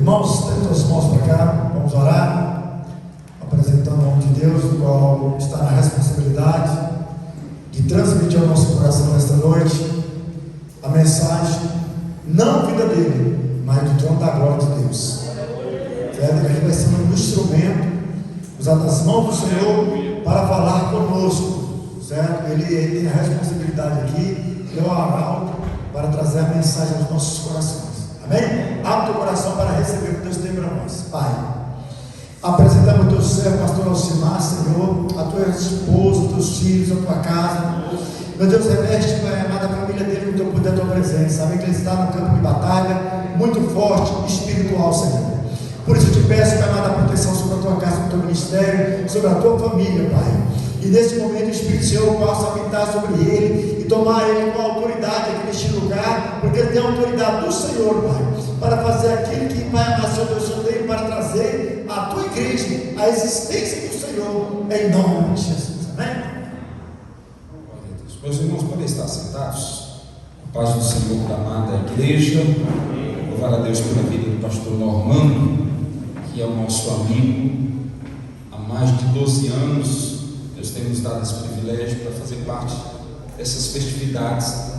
Irmãos, temos as mãos para cá, vamos orar, apresentando o nome de Deus, o qual está na responsabilidade de transmitir ao nosso coração nesta noite a mensagem, não vida dele, mas do trono da glória de Deus. Certo? Ele vai ser um instrumento usado nas mãos do Senhor para falar conosco, certo? Ele tem a responsabilidade aqui, ele é o arauto para trazer a mensagem aos nossos corações. Amém? Abre o teu coração para receber o que Deus tem para nós. Pai, apresentamos o teu servo, pastor Alcimar, Senhor, a tua esposa, os teus filhos, a tua casa. Meu Deus, reveste, Pai amado, a família dele no teu poder, a tua presença. Sabem que ele está no campo de batalha, muito forte, espiritual, Senhor. Por isso eu te peço, Pai amado, a proteção sobre a tua casa, sobre o teu ministério, sobre a tua família, Pai. E nesse momento o Espírito Senhor possa habitar sobre ele e tomar ele com autoridade aqui neste lugar, porque ele tem a autoridade do Senhor, Pai, para fazer aquilo que, Pai amado, Senhor Deus, eu tenho para trazer a tua igreja, a existência do Senhor, em nome de Jesus. Amém? Meus irmãos podem estar sentados. A paz do Senhor da amada igreja. Louvar a Deus pela vida do pastor Normando, que é o nosso amigo há mais de 12 anos. Deus tem nos dado esse privilégio para fazer parte dessas festividades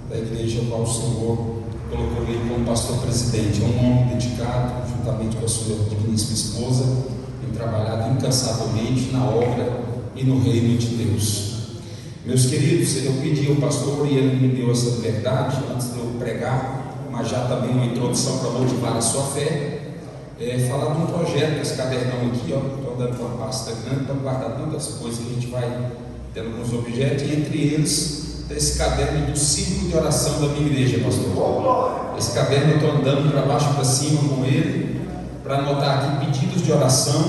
da igreja ao qual o Senhor colocou ele como pastor presidente. É um homem dedicado, juntamente com a sua digníssima esposa, tem trabalhado incansavelmente na obra e no reino de Deus. Meus queridos, eu pedi ao pastor e ele me deu essa liberdade antes de eu pregar, mas já também uma introdução para motivar a sua fé, falar de um projeto, esse cadernão aqui, estou andando com uma pasta grande para guardar tantas coisas, a gente vai tendo alguns objetos, e entre eles esse caderno do círculo de oração da minha igreja, pastor. Esse caderno eu estou andando para baixo e para cima com ele, para anotar aqui pedidos de oração.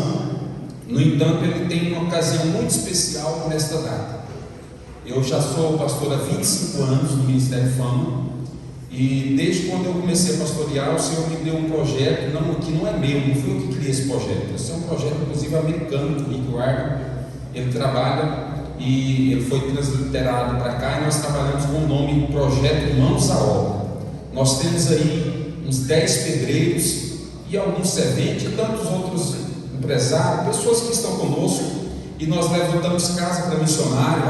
No entanto, ele tem uma ocasião muito especial nesta data. Eu já sou pastor há 25 anos no Ministério Fama, e desde quando eu comecei a pastorear, o Senhor me deu um projeto, que não é meu, não fui eu que criei esse projeto. Esse é um projeto inclusive americano, do Rick Warren. Ele trabalha e ele foi transliterado para cá, e nós trabalhamos com o nome Projeto Mãos à Obra. Nós temos aí uns 10 pedreiros e alguns serventes e tantos outros empresários, pessoas que estão conosco, e nós levantamos casa para missionário,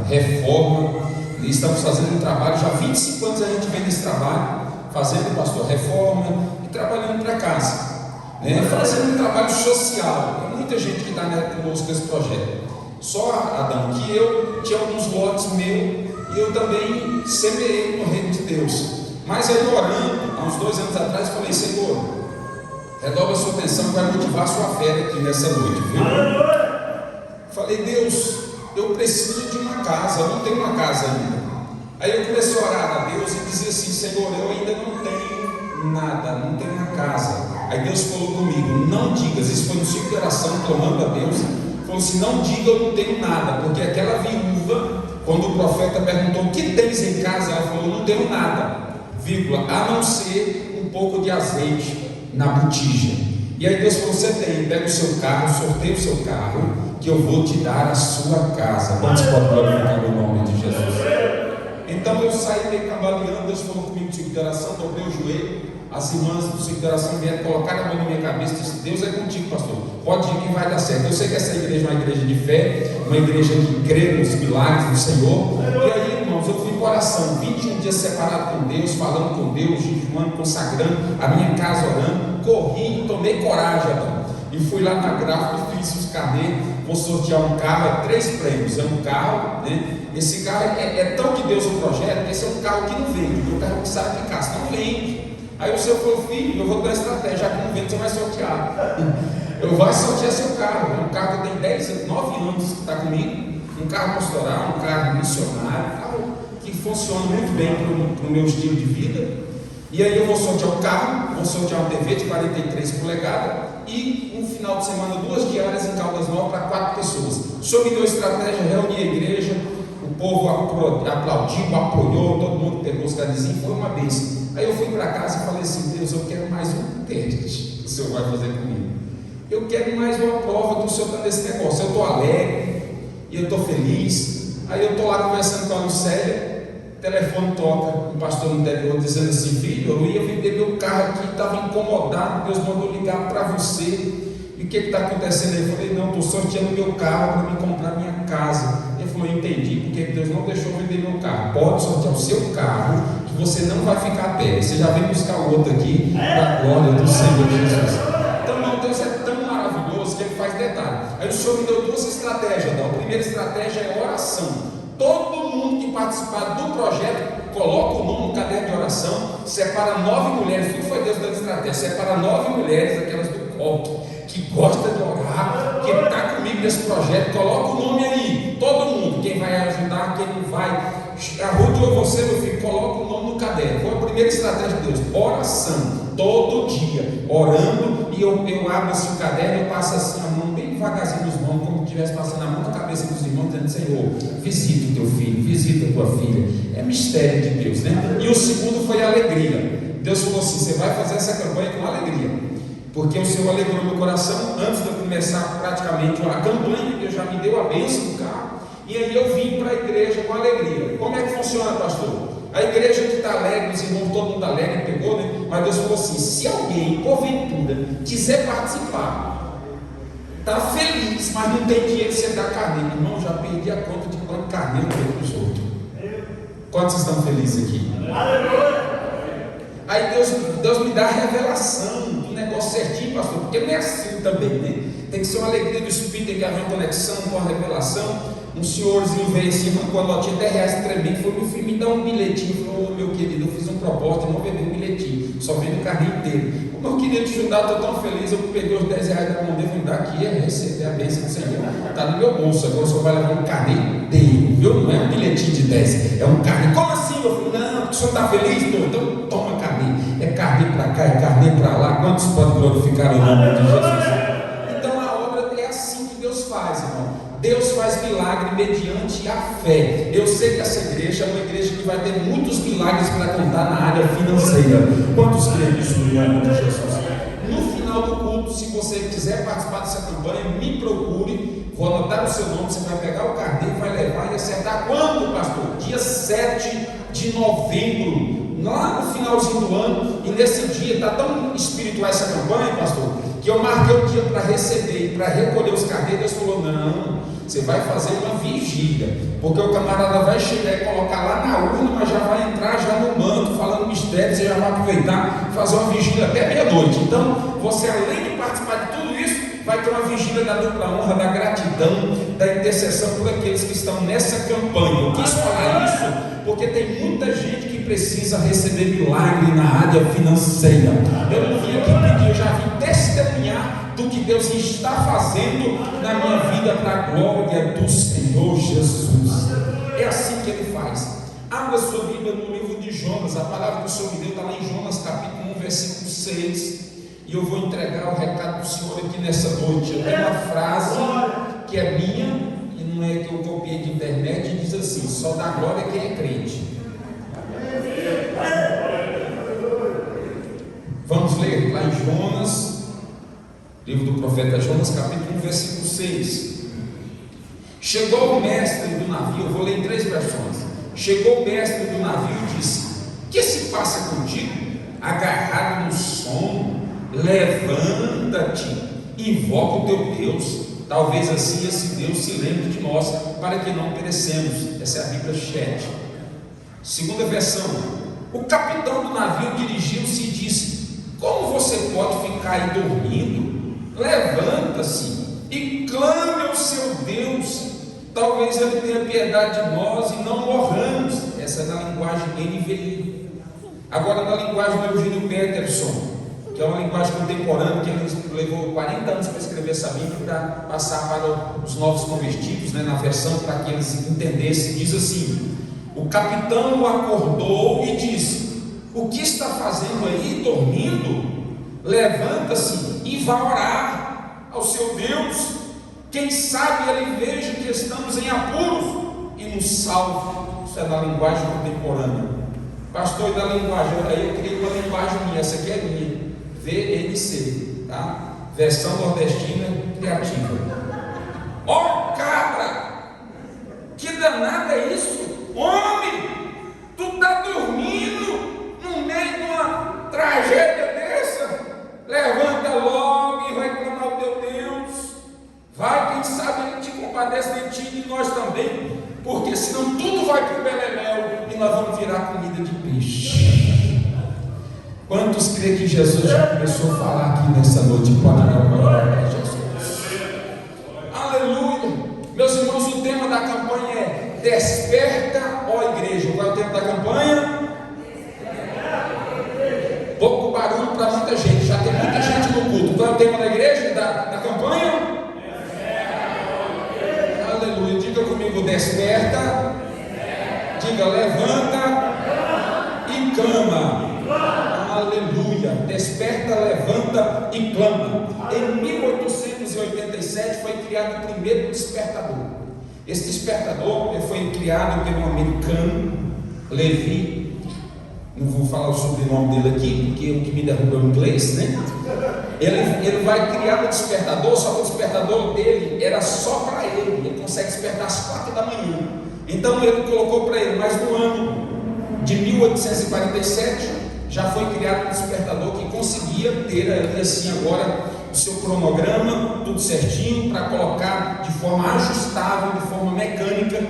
reforma, e estamos fazendo um trabalho, já há 25 anos a gente vem nesse trabalho, fazendo, pastor, reforma e trabalhando para casa, fazendo um trabalho social. Tem muita gente que está conosco nesse projeto. Só, Adão, que eu tinha alguns lotes meus e eu também semeei no reino de Deus. Mas aí orando, há uns 2 anos atrás, falei: Senhor, redobra a sua atenção, vai motivar a sua fé aqui nessa noite, viu? Falei: Deus, eu preciso de uma casa, eu não tenho uma casa ainda. Aí eu comecei a orar a Deus e dizer assim: Senhor, eu ainda não tenho nada, não tenho uma casa. Aí Deus falou comigo: não digas, isso foi no ciclo de oração, clamando a Deus. Falou assim: não diga eu não tenho nada, porque aquela viúva, quando o profeta perguntou: o que tens em casa? Ela falou: não tenho nada, vírgula, a não ser um pouco de azeite na botija. E aí Deus falou: você tem, pega o seu carro, sorteia o seu carro, que eu vou te dar a sua casa. Quantos podem glorificar o nome de Jesus? Então eu saí meio cambaleando. Deus falou comigo no ciclo de oração, dobrei o joelho. As irmãs do ciclo de oração vieram colocar a mão na minha cabeça e disse: Deus é contigo, pastor, pode ir que vai dar certo. Eu sei que essa igreja é uma igreja de fé, uma igreja que crê nos milagres do Senhor. E aí, irmãos, eu fui para oração, 21 dias separado com Deus, falando com Deus, jejuando, consagrando, a minha casa orando, corri, tomei coragem, Adão, e fui lá na gráfica e fiz os carnês. Vou sortear um carro, 3 prêmios, é um carro, esse carro é tão de Deus o projeto, esse é um carro que não vende, o carro que sai de casa, não vende. Aí o Senhor falou: filho, eu vou dar estratégia, já que não vende, você vai sortear. Eu vou sortear seu carro, um carro que tem 9 anos que está comigo, um carro pastoral, um carro missionário, um carro que funciona muito bem para o meu estilo de vida. E aí eu vou sortear um carro, vou sortear uma TV de 43 polegadas e um final de semana, 2 diárias em Caldas Novas para 4 pessoas. O Senhor me deu estratégia, reuni a igreja, o povo aplaudiu, apoiou, todo mundo pegou os cadezinhos, foi uma bênção. Aí eu fui para casa e falei assim: Deus, eu quero mais um teste que o Senhor vai fazer comigo. Eu quero mais uma prova que o Senhor está nesse negócio. Eu estou alegre e eu estou feliz. Aí eu estou lá conversando com a Lucélia, telefone toca, um pastor no interior dizendo assim: filho, eu ia vender meu carro aqui, estava incomodado, Deus mandou ligar para você. E o que está acontecendo aí? Eu falei: não, estou sorteando meu carro para me comprar minha casa. Ele falou: eu entendi, porque Deus não deixou vender meu carro. Pode sortear o seu carro, que você não vai ficar a pé. Você já vem buscar o outro aqui, para a glória do Senhor Jesus. Então, não, Deus é tão maravilhoso que Ele faz detalhe. Aí o Senhor me deu duas estratégias. A primeira estratégia é oração. Todo mundo que participar do projeto, coloca o nome no caderno de oração, separa 9 mulheres, tudo foi Deus dando estratégia, separa 9 mulheres, aquelas do coque, que gosta de orar, que está comigo nesse projeto, coloca o nome aí, todo mundo, quem vai ajudar, quem não vai, a Ruth ou você, meu filho, coloca o nome no caderno. Foi a primeira estratégia de Deus, oração, todo dia, orando, e eu abro assim o caderno, eu passo assim a mão bem devagarzinho nos mãos, como se estivesse passando a mão na cabeça dos irmãos, dizendo: Senhor, visita o teu filho, visita a tua filha. É mistério de Deus, né? E o segundo foi a alegria. Deus falou assim: você vai fazer essa campanha com alegria, porque o Senhor alegrou meu coração antes de eu começar praticamente a campanha. Deus já me deu a bênção do carro, e aí eu vim para a igreja com alegria. Como é que funciona, pastor? A igreja que está alegre, os irmãos, todo mundo alegre, pegou, né? Mas Deus falou assim: se alguém, porventura, quiser participar, está feliz, mas não tem dinheiro de você dar carneiro. Irmão, já perdi a conta de quanto carneiro eu dei para os outros. Quantos estão felizes aqui? Aí Deus me dá a revelação do negócio certinho, pastor, porque não é assim também, né? Tem que ser uma alegria do Espírito, tem que haver uma conexão com a revelação. Um senhorzinho veio assim, com a notinha R$10 tremendo, falou: meu filho, me dá um bilhetinho. Falou: meu querido, eu fiz um propósito, eu não vendi um bilhetinho, só vendo o carrinho inteiro. Como eu queria te ajudar, estou tão feliz. Eu peguei os R$10 da mão dele, vou dar aqui, é receber a bênção do Senhor, está no meu bolso. Agora o senhor vai levar um carrinho inteiro, viu? Não é um bilhetinho de 10, é um carrinho. Como assim? Eu falei: não, o senhor está feliz? Então toma carrinho. É carrinho para cá, é carrinho para lá. Quantos podem glorificar o nome de Jesus? Então a obra é assim que Deus faz, irmão. Deus faz milagre mediante a fé. Eu sei que essa igreja é uma igreja que vai ter muitos milagres para contar na área financeira. Quantos creem nisso no nome de Jesus? No final do culto, se você quiser participar dessa campanha, me procure. Vou anotar o seu nome, você vai pegar o carneiro, vai levar e acertar quando, pastor? Dia 7 de novembro, lá no finalzinho do ano. E nesse dia, está tão espiritual essa campanha, pastor, que eu marquei o dia para receber e para recolher os carneiros. Deus falou: não, você vai fazer uma vigília, porque o camarada vai chegar e colocar lá na urna, mas já vai entrar já no manto, falando mistério. Você já vai aproveitar e fazer uma vigília até meia-noite. Então, você, além de participar de tudo isso, vai ter uma vigília da dupla honra, da gratidão, da intercessão por aqueles que estão nessa campanha. Eu quis falar isso porque tem muita gente que precisa receber milagre na área financeira. Eu não vim aqui pedir, eu já vim testemunhar do que Deus está fazendo na minha vida para a glória do Senhor Jesus. É assim que Ele faz. Abra sua Bíblia no livro de Jonas. A palavra que o Senhor me deu está lá em Jonas capítulo 1, versículo 6. E eu vou entregar o recado do Senhor aqui nessa noite. Eu tenho uma frase que é minha, e não é que eu copiei de internet, e diz assim: só dá glória quem é crente. Vamos ler lá em Jonas, livro do profeta Jonas, capítulo 1, versículo 6. Chegou o mestre do navio, eu vou ler em 3 versões. Chegou o mestre do navio e disse: que se passa contigo? Agarrado no sono, levanta-te, invoca o teu Deus. Talvez assim esse Deus se lembre de nós, para que não perecemos. Essa é a Bíblia Chat. Segunda versão: o capitão do navio dirigiu-se e disse: como você pode ficar aí dormindo? Levanta-se e clame ao seu Deus, talvez Ele tenha piedade de nós e não morramos. Essa é na linguagem NVI. Agora na linguagem do Eugênio Peterson, que é uma linguagem contemporânea, que ele levou 40 anos para escrever essa Bíblia, para passar para os novos convertidos, né, na versão para que eles entendessem. Diz assim: o capitão acordou e disse: o que está fazendo aí, dormindo? Levanta-se e vá orar ao seu Deus, quem sabe Ele veja que estamos em apuros e nos salve. Isso é na linguagem contemporânea. Pastor, e da linguagem, aí eu criei uma linguagem minha, essa aqui é minha, VNC, tá? Versão nordestina criativa. Ó cabra, que danada é isso? Homem, tu tragédia dessa, levanta logo e vai clamar ao teu Deus. Vai, quem sabe Ele te compadece de ti e de nós também, porque senão tudo vai para o beleléu e nós vamos virar comida de peixe. Quantos creem que Jesus já começou a falar aqui nessa noite? Pode dar uma glória para Jesus. Aleluia. Meus irmãos, o tema da campanha é Desperta, ó igreja. Qual é o tema da campanha? Pouco barulho para muita gente, já tem muita gente no culto. Qual é o tema da igreja, da campanha? Aleluia, diga comigo, desperta, diga levanta e clama. Aleluia, desperta, levanta e clama. Em 1887 foi criado o primeiro despertador. Esse despertador foi criado por um americano, Levi. Não vou falar o sobrenome dele aqui, porque o que me derruba é o inglês, né? Ele vai criar um despertador, só que o despertador dele era só para ele. Ele consegue despertar às 4 da manhã. Então ele colocou para ele, mas no ano de 1847 já foi criado um despertador que conseguia ter ali assim agora o seu cronograma, tudo certinho, para colocar de forma ajustável, de forma mecânica,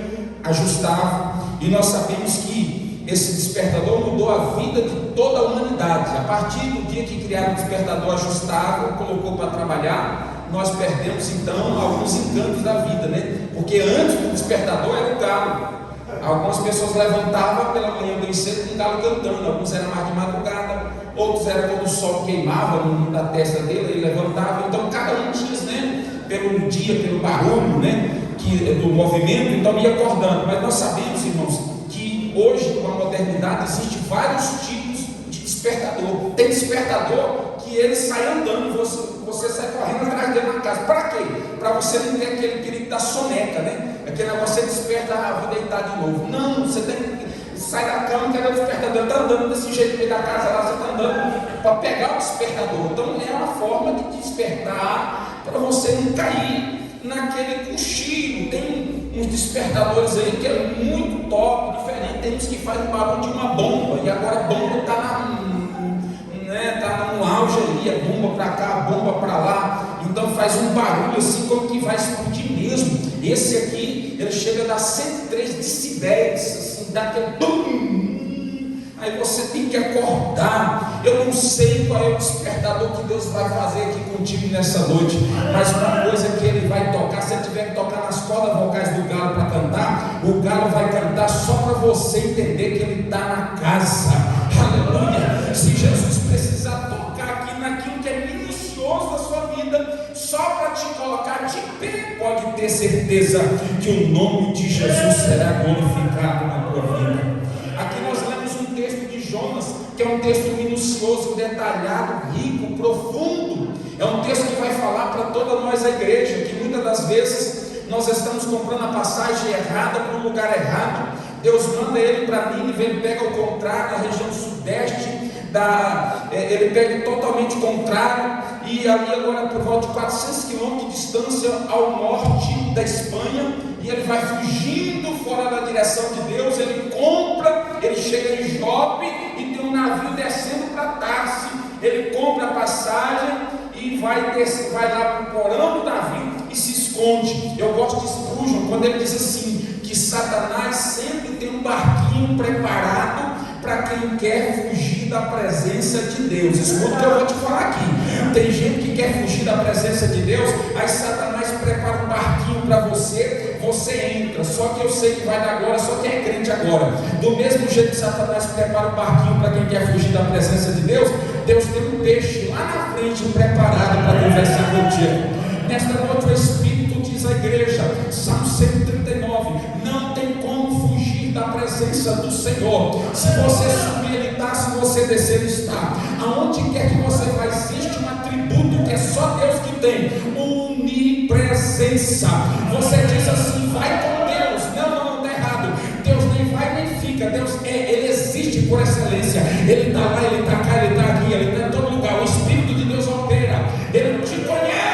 ajustável. E nós sabemos que esse despertador mudou a vida de toda a humanidade. A partir do dia que criaram um despertador ajustável, colocou para trabalhar, nós perdemos então alguns encantos da vida, né? Porque antes do despertador era o galo. Algumas pessoas levantavam pela manhã bem cedo com o galo cantando, alguns eram mais de madrugada, outros eram quando o sol queimava na testa dele, ele levantava. Então cada um tinha, né? Pelo dia, pelo barulho, né? Do movimento, então ia acordando. Mas nós sabemos, irmãos, hoje, com a modernidade, existem vários tipos de despertador. Tem despertador que ele sai andando e você sai correndo atrás dele na casa. Para quê? Para você não ter aquele perigo da soneca, né? Aquele negócio, você desperta, vou deitar de novo. Não, você tem que sair da cama, que é o despertador. Está andando desse jeito no meio da casa, lá você está andando para pegar o despertador. Então é uma forma de despertar para você não cair naquele cochilo. Tem uns despertadores aí que é muito top, diferente. Tem uns que fazem barulho de uma bomba, e agora a bomba está no auge ali, a bomba para cá, a bomba para lá. Então faz um barulho assim como que vai explodir mesmo. Esse aqui, ele chega a dar 103 decibéis, assim, dá aquele bum. Aí você tem que acordar. Eu não sei qual é o despertador que Deus vai fazer aqui contigo nessa noite, mas uma coisa que Ele vai tocar, se Ele tiver que tocar nas cordas vocais do galo para cantar, o galo vai cantar só para você entender que Ele está na casa. Aleluia! Se Jesus precisar tocar aqui naquilo que é minucioso da sua vida, só para te colocar de pé, pode ter certeza que o nome de Jesus será glorificado na tua vida. Aqui nós lemos um texto de Jonas, que é um texto minucioso, detalhado, rico, profundo. É um texto que vai falar para toda nós a igreja, que muitas das vezes nós estamos comprando a passagem errada para um lugar errado. Deus manda ele para Nínive, ele pega o contrário, na região sudeste, ele pega totalmente o contrário, e ali agora por volta de 400 quilômetros de distância ao norte da Espanha, e ele vai fugindo fora da direção de Deus. Ele compra, ele chega em Jope e tem um navio descendo para Tarse. Ele compra a passagem e vai lá para o porão do navio e se esconde. Eu gosto de Spurgeon quando ele diz assim, que Satanás sempre tem um barquinho preparado para quem quer fugir da presença de Deus. Escuta o que eu vou te falar aqui. Tem gente que quer fugir da presença de Deus, aí Satanás prepara um barquinho para você, você entra. Só que eu sei que vai dar agora, só quem é crente agora. Do mesmo jeito que Satanás prepara um barquinho para quem quer fugir da presença de Deus, Deus tem um peixe lá na frente preparado para conversar contigo. Nesta noite o Espírito diz à igreja, Salmo 139, não tem como fugir da presença do Senhor. Se você subir, Ele está, se você descer, Ele está. Aonde quer que você vá, existe um atributo que é só Deus que tem, onipresença. Você diz assim, vai com Deus. Não está errado. Deus nem vai nem fica. Deus Ele existe por excelência. Ele está lá, Ele está cá, Ele está aqui, Ele está em todo lugar. O Espírito de Deus opera. Ele te conhece.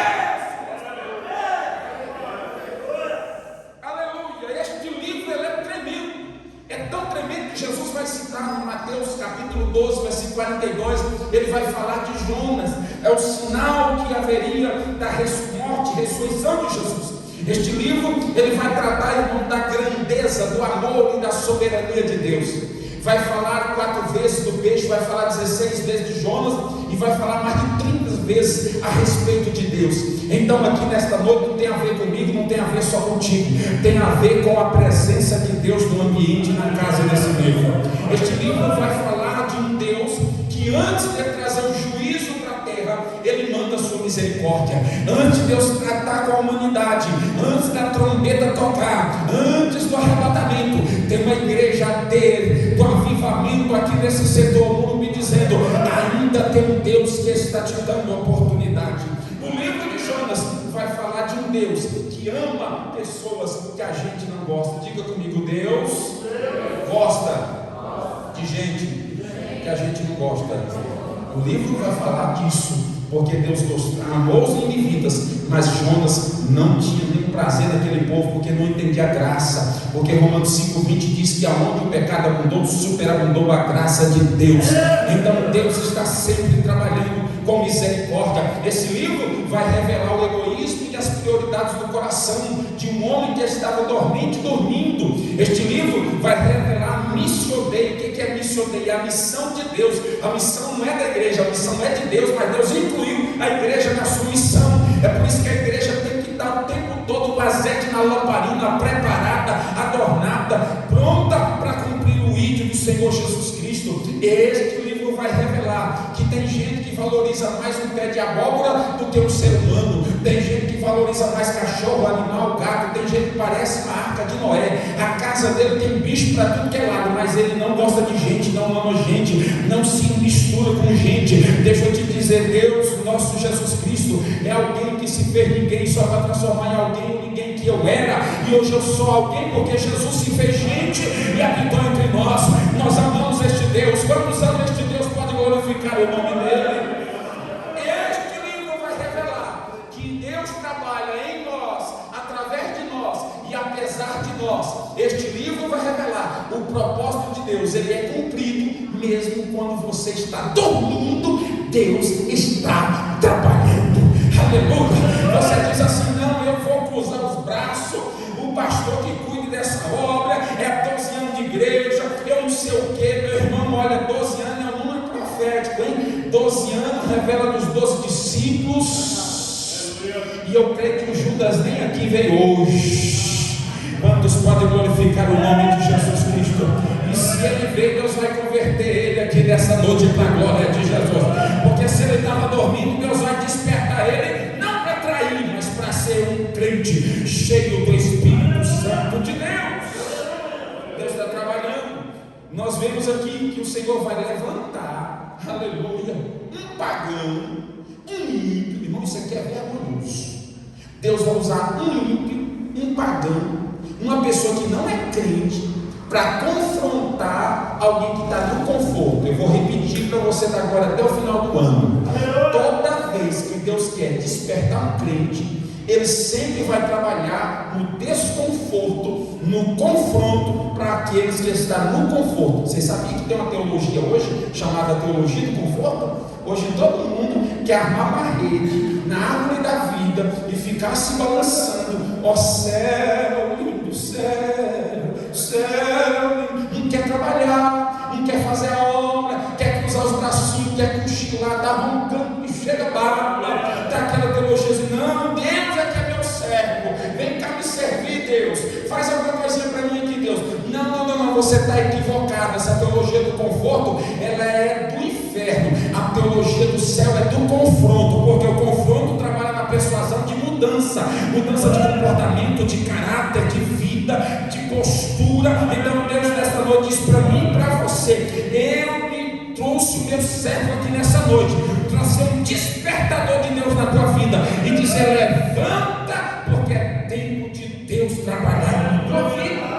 Jesus vai citar no Mateus capítulo 12, versículo 42, ele vai falar de Jonas, é o sinal que haveria da morte, ressurreição de Jesus. Este livro, ele vai tratar, irmão, da grandeza, do amor e da soberania de Deus. Vai falar 4 vezes do peixe, vai falar 16 vezes de Jonas e vai falar mais de 30 vezes a respeito de Deus. Então aqui nesta noite não tem a ver comigo, não tem a ver só contigo, tem a ver com a presença de Deus no ambiente, na casa desse livro. Este livro vai falar de um Deus que antes de trazer o juízo para a terra, ele manda a sua misericórdia. Antes de Deus tratar com a humanidade, antes da trombeta tocar, antes do arrebatamento, tem uma igreja dele, do avivamento aqui nesse setor, me dizendo, ainda tem um Deus que está te dando oportunidade. O livro de Jonas vai falar de um Deus que ama pessoas que a gente não gosta. Diga comigo, Deus gosta de gente que a gente não gosta. O livro vai falar disso, porque Deus amou os ninivitas, mas Jonas não tinha nenhum prazer naquele povo, porque não entendia a graça, porque Romanos 5,20 diz que aonde o pecado abundou, superabundou a graça de Deus. Então Deus está sempre trabalhando com misericórdia. Esse livro vai revelar o egoísmo e as prioridades do coração de um homem que estava dormente, dormindo. Este livro vai revelar a missão dele. O que é missão dele? A missão de Deus. A missão não é da igreja, a missão é de Deus, mas Deus incluiu a igreja na sua missão. É por isso que a igreja tem que estar o tempo todo basete na lamparina, preparada, adornada, pronta para cumprir o ídolo do Senhor Jesus Cristo. Este livro vai revelar que tem gente que valoriza mais um pé de abóbora do que um ser humano, tem gente que valoriza mais cachorro, animal, gato, tem gente que parece uma arca de Noé, a casa dele tem bicho para tudo que é lado, mas ele não gosta de gente, não ama gente, não se mistura com gente. Deixa eu te dizer, Deus, nosso Jesus Cristo, é alguém que se fez ninguém só para transformar em alguém, o ninguém que eu era, e hoje eu sou alguém porque Jesus se fez gente e habitou entre nós. Nós amamos este Deus. Quantos anos este Deus pode glorificar o nome dele? Este livro vai revelar que Deus trabalha em nós, através de nós e apesar de nós. Este livro vai revelar o propósito de Deus. Ele é cumprido mesmo quando você está dormindo. Deus está trabalhando. Aleluia. Você diz assim: não, eu vou cruzar os braços, o pastor que cuide dessa obra, é 12 anos de igreja, eu não sei o que, meu irmão. Olha, 12 anos é um número profético, hein? 12 anos revela dos 12 discípulos, e eu creio que o Judas nem aqui veio hoje. Quantos podem glorificar o nome de Jesus Cristo? E se ele veio, Deus vai converter ele aqui nessa noite para a glória de Jesus. Porque se ele estava dormindo, Deus vai despertar ele, não para trair, mas para ser um crente cheio do Espírito Santo de Deus. Deus está trabalhando. Nós vemos aqui que o Senhor vai levantar, aleluia, um pagão, um ímpio. Irmão, isso aqui é vergonhoso. Deus vai usar um ímpio, um pagão, uma pessoa que não é crente, para confrontar alguém que está no conforto. Eu vou repetir para você da agora até o final do ano. Toda vez que Deus quer despertar um crente, Ele sempre vai trabalhar no desconforto, no confronto, para aqueles que estão no conforto. Vocês sabiam que tem uma teologia hoje, chamada teologia do conforto? Hoje todo mundo quer armar uma rede na árvore da vida e ficar se balançando. Ó céu, lindo céu, céu, não quer trabalhar, não quer fazer a obra, quer cruzar os bracinhos, quer cochilar, dar roncando e chega barba, tá aquela teologia assim: não, Deus é que é meu servo, vem cá me servir, Deus, faz alguma coisinha para mim aqui, Deus. Não, você está equivocado. Essa teologia do conforto, ela é do inferno. A teologia do céu é do confronto, porque o confronto trabalha na persuasão de mudança de comportamento, de caráter, de vida, de postura. Então Deus nesta noite diz para mim e para você: eu me trouxe o meu servo aqui nessa noite, trouxe um despertador de Deus na tua vida e dizer: levanta, porque é tempo de Deus trabalhar na tua vida.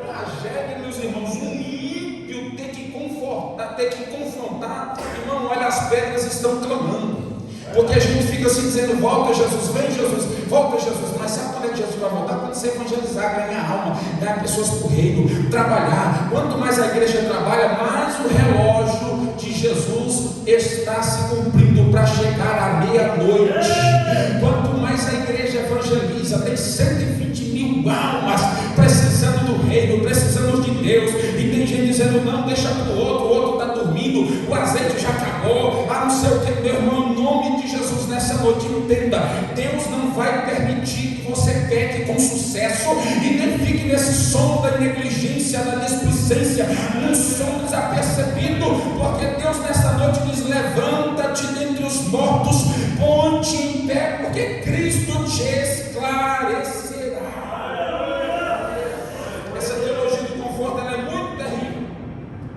Tragédia, meus irmãos, um ímpio ter que confortar, ter que confrontar. Irmão, olha, as pedras estão clamando. Porque a gente fica assim dizendo: volta Jesus, vem Jesus, volta Jesus. Mas sabe quando é que Jesus vai voltar? Quando você evangelizar, ganhar alma, ganhar pessoas para o reino, trabalhar. Quanto mais a igreja trabalha, mais o relógio de está se cumprindo para chegar à meia-noite. Quanto mais a igreja evangeliza, tem 120 mil almas precisando do reino, precisando de Deus, e tem gente dizendo: não, deixa para o outro está dormindo, o azeite já acabou, não sei o que. Meu irmão, em nome de Jesus, nessa noite, entenda: Deus não vai permitir que você peque com sucesso, e nem fique nesse sono da negligência, da displicência, num sono desapercebido, porque Deus nessa noite diz: levanta-te dentre os mortos, ponte em pé, porque Cristo te esclarecerá. Essa teologia do conforto, ela é muito terrível,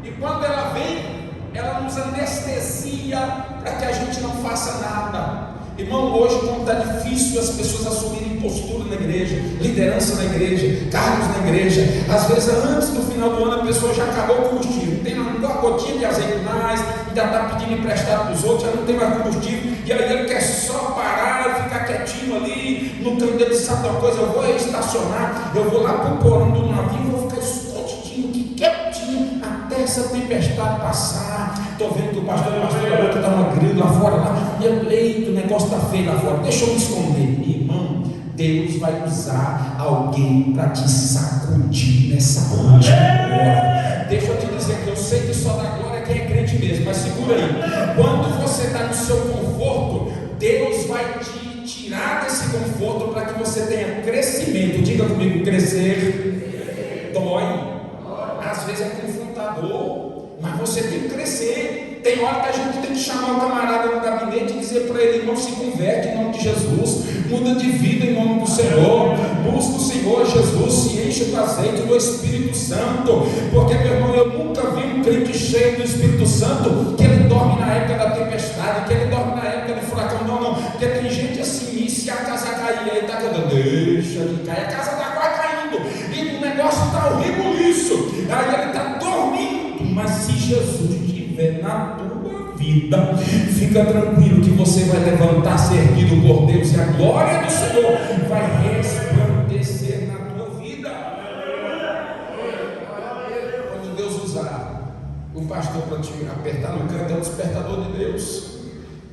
e quando ela vem, ela nos anestesia para que a gente não faça nada. Irmão, hoje, como está difícil as pessoas assumirem postura na igreja, liderança na igreja, cargos na igreja, às vezes antes do final do ano a pessoa já acabou o combustível, tem uma gotinha de azeite mais, ainda está pedindo emprestado para os outros, já não tem mais combustível, e aí ele quer só parar e ficar quietinho ali no canto dele. Sabe uma coisa? Eu vou estacionar, eu vou lá para o porão do navio, vou ficar escondidinho aqui, quietinho, até essa tempestade passar. Estou vendo que o pastor que está uma grilo lá fora, lá, e eu leio, o negócio está feio lá fora, deixa eu me esconder. Irmão, Deus vai usar alguém para te sacudir nessa noite agora. Deixa eu te dizer que eu sei que só dá glória quem é crente mesmo, mas segura aí. Quando você está no seu conforto, Deus vai te tirar desse conforto para que você tenha crescimento. Diga comigo: crescer dói, às vezes é confrontador, mas você tem que crescer. Tem hora que a gente tem que chamar o camarada no gabinete e dizer para ele: irmão, se converte em nome de Jesus, muda de vida em nome do Senhor, busca o Senhor Jesus, se enche do azeite do Espírito Santo, porque, meu irmão, eu nunca vi um crente cheio do Espírito Santo que ele dorme na época da tempestade, que ele dorme na época do furacão. Não, porque tem gente assim, e se a casa cair, ele está cantando: deixa de cair, a casa está quase caindo, e o negócio está horrível isso, aí ele está dormindo. Mas se Jesus estiver na tua vida, fica tranquilo que você vai levantar-se erguido por Deus, e a glória do Senhor vai resplandecer na tua vida. Quando Deus usar o pastor para te apertar no canto, é o despertador de Deus.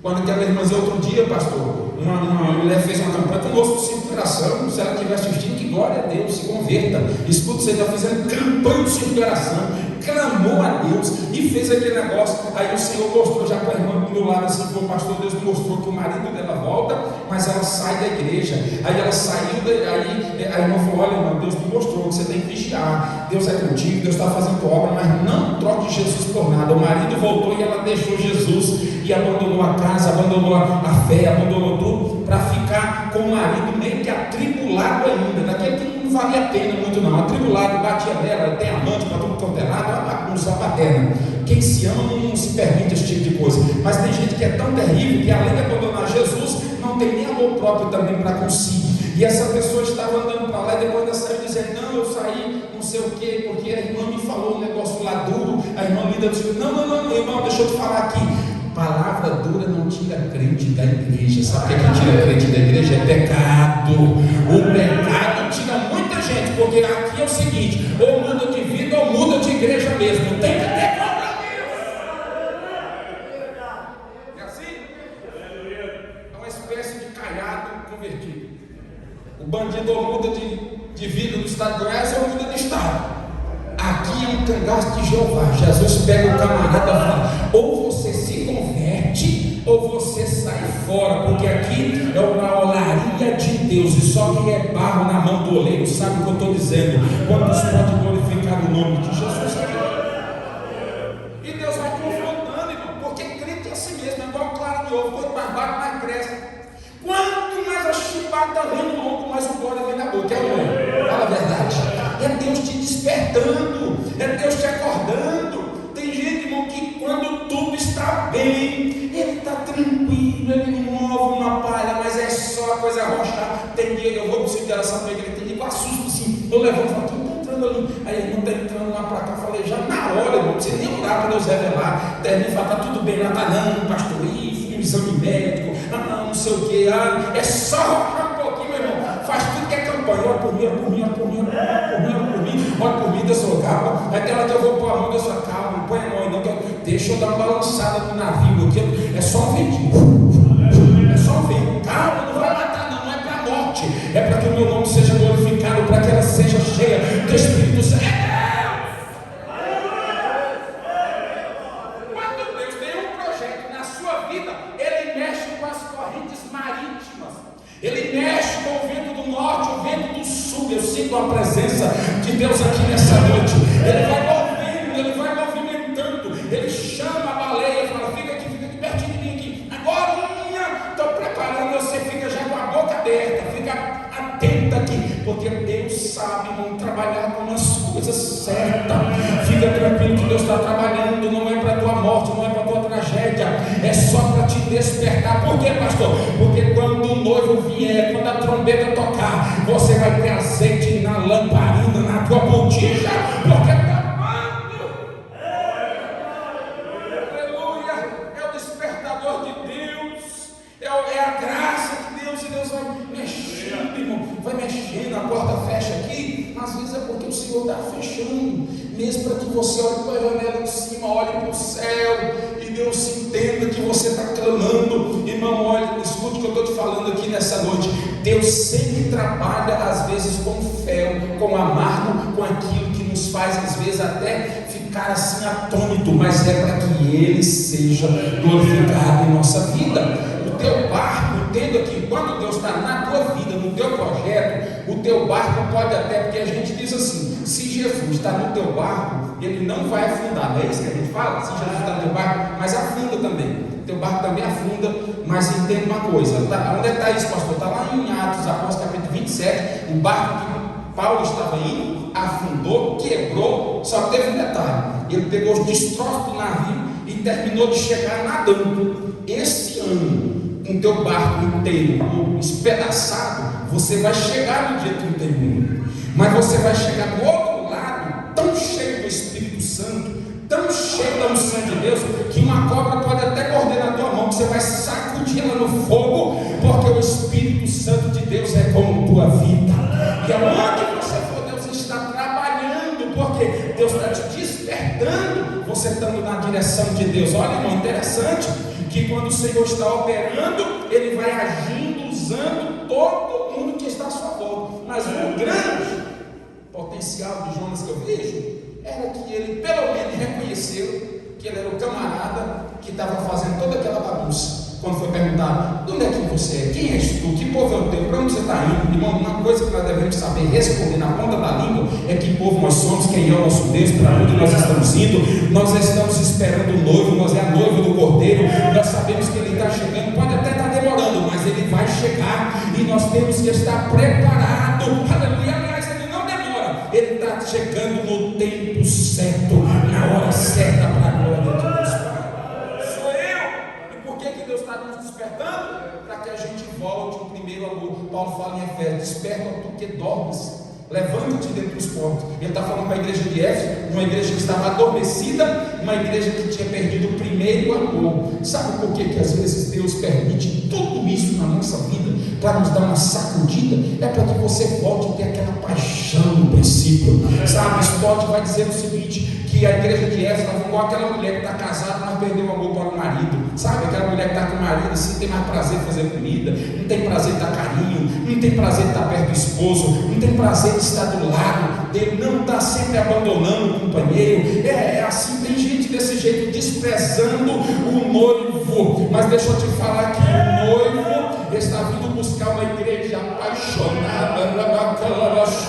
Quando aquela irmãzinha, outro dia, pastor, uma mulher fez uma campanha conosco de circulação. Se ela estiver assistindo, que glória a Deus, se converta. Escuta, você está fazendo campanha de circulação, clamou a Deus e fez aquele negócio. Aí o Senhor mostrou já para a irmã do meu lado assim: o pastor, Deus me mostrou que o marido dela volta, mas ela sai da igreja. Aí ela saiu, aí a irmã falou: olha, irmão, Deus me mostrou que você tem que vigiar, Deus é contigo, Deus está fazendo tua obra, mas não troque Jesus por nada. O marido voltou e ela deixou Jesus e abandonou a casa, abandonou a fé, abandonou tudo, para ficar com o marido meio que atribulado ainda, daquele que não valia a pena muito não, atribulado, batia nela, tem amante para tudo quanto é lado, uma bagunça paterna. Quem se ama não se permite esse tipo de coisa, mas tem gente que é tão terrível que, além de abandonar Jesus, não tem nem amor próprio também para consigo. E essa pessoa estava andando para lá, e depois ela saiu dizendo: não, eu saí, não sei o que, porque a irmã me falou um negócio lá duro. A irmã Lida disse: não, irmão, deixa eu te falar aqui, palavra dura não tira crente da igreja. Sabe o que tira crente da igreja? É pecado. O pecado tira muita gente, porque aqui é o seguinte: ou muda de vida ou muda de igreja mesmo. Tem que ter compromisso. É assim? É uma espécie de caiado convertido. O bandido ou muda de vida no estado de Goiás ou muda de estado. Aqui é um cangaço de Jeová. Jesus pega o camarada e fala: ou você se converte ou você sai fora, porque aqui é uma olaria de Deus, e só quem é barro na mão do oleiro sabe o que eu estou dizendo. Quantos podem glorificar o nome de Jesus aqui? E Deus vai confrontando, irmão, porque crente é assim mesmo, é igual clara de ovo: quanto mais bate, mais cresce. Quanto mais a chibata está vendo longo, mais o glória vem na boca. É o nome. Fala a verdade. É Deus te despertando, é Deus te acordando. Tem gente, irmão, que quando tudo está bem, ele está tranquilo, ele não move uma palha, mas é só a coisa arrochar. Tem dia que eu vou para o sítio dela, essa igreja, tem dia que eu assusto assim, eu levanto e falo: tu está entrando ali. Aí ele não está entrando lá para cá. Eu falei: já na hora, irmão, não precisa nem orar para Deus revelar. Termina e fala: está tudo bem lá, tá não, pastor, isso, exame médico, não sei o que, é só arrochar um pouquinho, meu irmão. Faz tudo que é campanha: ora por mim, ora por mim, ora por mim, ora por mim, ora por mim, Deus sou calma. Aquela que eu vou pôr a mão, Deus sou calma, não põe a mão, não, deixa eu dar uma balançada no navio sentindo a presença de Deus aqui nessa noite. Ele vai movendo, ele vai movimentando. Ele chama a baleia e fala: fica aqui pertinho de mim aqui. Agora, estou preparando, você fica já com a boca aberta, fica atenta aqui, porque Deus sabe, irmão, trabalhar com as coisas certas. Fica tranquilo que Deus está trabalhando, não é para a tua morte, não é para a tua tragédia, é só para te despertar. Por quê, pastor? Porque quando o noivo vier, quando a trombeta tocar, você vai ter azeite na lamparina, na tua botija, porque está amando. Aleluia! É o despertador de Deus, é a graça de Deus, e Deus vai mexendo, irmão, vai mexendo. A porta fecha aqui, às vezes é porque o Senhor está fechando, mesmo para que você olhe para a janela de cima, olhe para o céu, e Deus entenda que você está clamando. Irmão, olha, escute o que eu estou te falando aqui nessa noite. Deus sempre trabalha, às vezes, com fel, com amargo, com aquilo que nos faz, às vezes, até ficar assim atônito, mas é para que Ele seja glorificado em nossa vida. O teu barco, entenda que quando Deus está na tua vida, no teu projeto, o teu barco pode até, porque a gente diz assim: se Jesus está no teu barco, ele não vai afundar, não é isso que a gente fala? Se Jesus está no teu barco, mas afunda também, teu barco também afunda. Mas entenda uma coisa, onde é que está isso, pastor? Está lá em Atos Apóstolos capítulo 27, o barco que Paulo estava indo, afundou, quebrou, só teve um detalhe: ele pegou os destroços do navio e terminou de chegar nadando. Esse ano, com teu barco inteiro espedaçado, você vai chegar no dia 31, mas você vai chegar do outro lado tão cheio do Espírito Santo, tão cheio da unção de Deus, que uma cobra pode até morder na tua mão, que você vai sacudir ela no fogo, porque o Espírito Santo de Deus é como tua vida. E aonde você for, Deus está trabalhando, porque Deus está te despertando, você estando na direção de Deus. Olha, irmão, interessante que quando o Senhor está operando, Ele vai agindo, usando todo mundo que está à sua volta. Mas o grande potencial de Jonas que eu vejo era que ele pelo menos reconheceu que ele era o camarada que estava fazendo toda aquela bagunça. Quando foi perguntado: de onde é que você é? Quem és tu? Que povo é o teu? Para onde você está indo? Irmão, uma coisa que nós devemos saber responder na ponta da língua é que povo nós somos, quem é o nosso Deus, para onde nós estamos indo. Nós estamos esperando o noivo, nós é a noiva do Cordeiro, nós sabemos que ele está chegando, pode até estar demorando, mas ele vai chegar, e nós temos que estar preparados. Aleluia. Aliás, ele não demora, ele está chegando no tempo certo, na hora certa, para a glória de Deus. Deus está nos despertando para que a gente volte ao primeiro amor. Paulo fala em Efésios: desperta tu que dormes, levanta-te dentre os mortos. Ele está falando para a igreja de Éfeso, uma igreja que estava adormecida, uma igreja que tinha perdido o primeiro amor. Sabe por que às vezes Deus permite tudo isso na nossa vida? Para nos dar uma sacudida, é para que você volte a ter aquela paixão no princípio. Sabe, Stott vai dizer o seguinte: que a igreja de Éfeso estava igual aquela mulher que está casada, mas perdeu o amor para o marido. Sabe, aquela mulher que está com o marido assim, não tem mais prazer em fazer comida, não tem prazer de dar carinho, não tem prazer de estar perto do esposo, não tem prazer de estar do lado dele, não está sempre abandonando o companheiro. É assim, tem gente desse jeito, desprezando o noivo. Mas deixa eu te falar que o noivo está vindo buscar uma igreja apaixonada,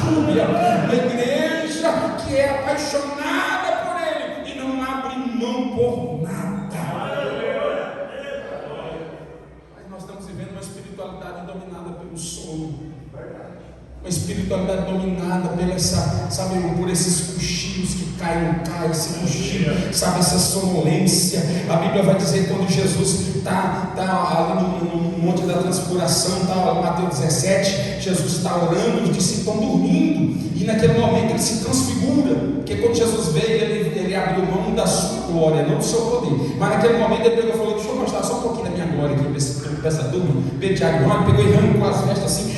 uma igreja que é apaixonada por ele e não abre mão por nada. Mas nós estamos vivendo uma espiritualidade dominada pelo sono, uma espiritualidade dominada pela essa, sabe, por esses cochilos que caem, esse cochilo, sabe, essa sonolência. A Bíblia vai dizer, quando Jesus está ali no Monte da Transfiguração, está em Mateus 17, Jesus está orando, os discípulos estão dormindo, e naquele momento ele se transfigura, porque quando Jesus veio, ele abriu mão da sua glória, não do seu poder, mas naquele momento ele pegou e falou: deixa eu mostrar só um pouquinho da minha glória aqui para essa turma. Pedro Tiago, pegou e arrancou as vestes assim,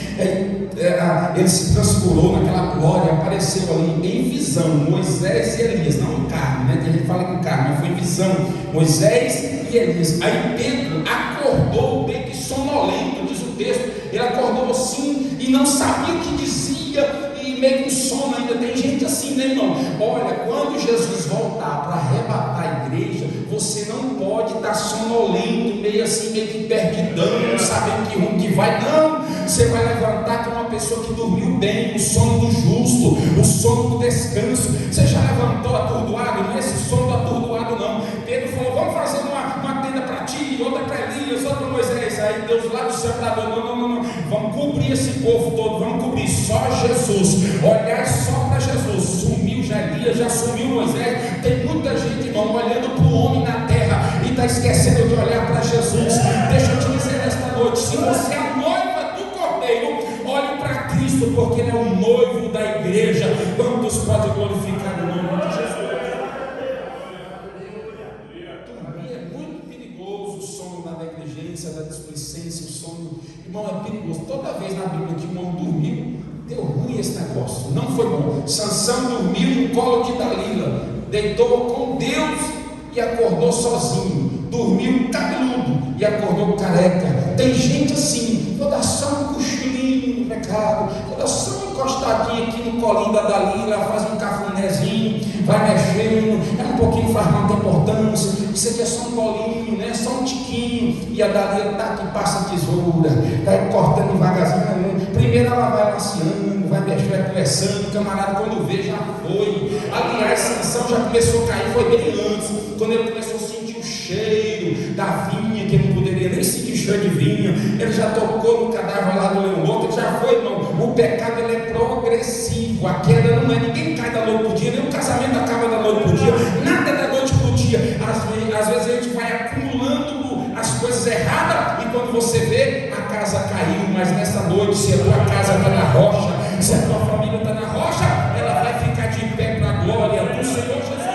ele se transfigurou naquela glória, apareceu ali em visão, Moisés e Elias, não em carne, né? Tem gente que fala com carne, mas foi em visão, Moisés e Elias. Aí Pedro acordou, meio que sonolento, diz o texto, ele acordou assim e não sabia o que dizia, e meio com sono ainda. Tem gente assim, né, irmão? Olha, quando Jesus voltar para arrebatar a igreja, você não pode estar sonolento, meio assim, meio que perdidão, não sabendo que rumo que vai, não. Você vai levantar com uma pessoa que dormiu bem, o sono do justo, o sono do descanso. Você já levantou atordoado? Não é esse sono do atordoado não. Pedro falou, vamos fazer uma tenda para ti, outra para Elias, outra para Moisés. Aí Deus lá do céu bradou, não, vamos cobrir esse povo todo, vamos cobrir só Jesus, olhar só para Jesus. Sumiu já Elias, já sumiu Moisés. Tem muita gente, irmão, olhando para o homem na terra e está esquecendo de olhar para Jesus. Deixa eu te dizer nesta noite, se você é a noiva do Cordeiro, olhe para Cristo, porque Ele é o noivo da igreja. Quantos podem glorificar o nome de Jesus? É muito perigoso o sono da negligência, da displicência, o sono, irmão, é perigoso. Toda vez na Bíblia que o homem dormiu, deu ruim esse negócio, não foi bom. Sansão dormiu no colo de Dalila, deitou com Deus e acordou sozinho, dormiu cabeludo e acordou careca. Tem gente assim, vou dar só um cochilinho no pecado, vou dar só uma encostadinha aqui no colinho da Dalila, faz um cafunézinho, vai mexendo, é um pouquinho, faz muita importância, isso aqui é só um colinho, né? Só um tiquinho, e a Dalila está aqui, passa a tesoura, está cortando devagarzinho, primeiro ela vai laciando, vai mexendo, vai conversando, o camarada quando vê já foi. Aliás, Sansão já começou a cair, foi bem antes, quando ele começou a sentir o cheiro da vinha, que ele não poderia nem sentir cheiro de vinha, ele já tocou no cadáver lá do leão morto, já foi, irmão. O pecado ele é progressivo, a queda não é, ninguém cai da noite para o dia, nem o casamento acaba da noite para o dia, nada da noite para o dia. Às vezes a gente vai acumulando as coisas erradas e quando você vê, a casa caiu. Mas nessa noite, se a tua casa está na rocha, se a tua família está na rocha, ela vai ficar de pé para a glória do Senhor Jesus.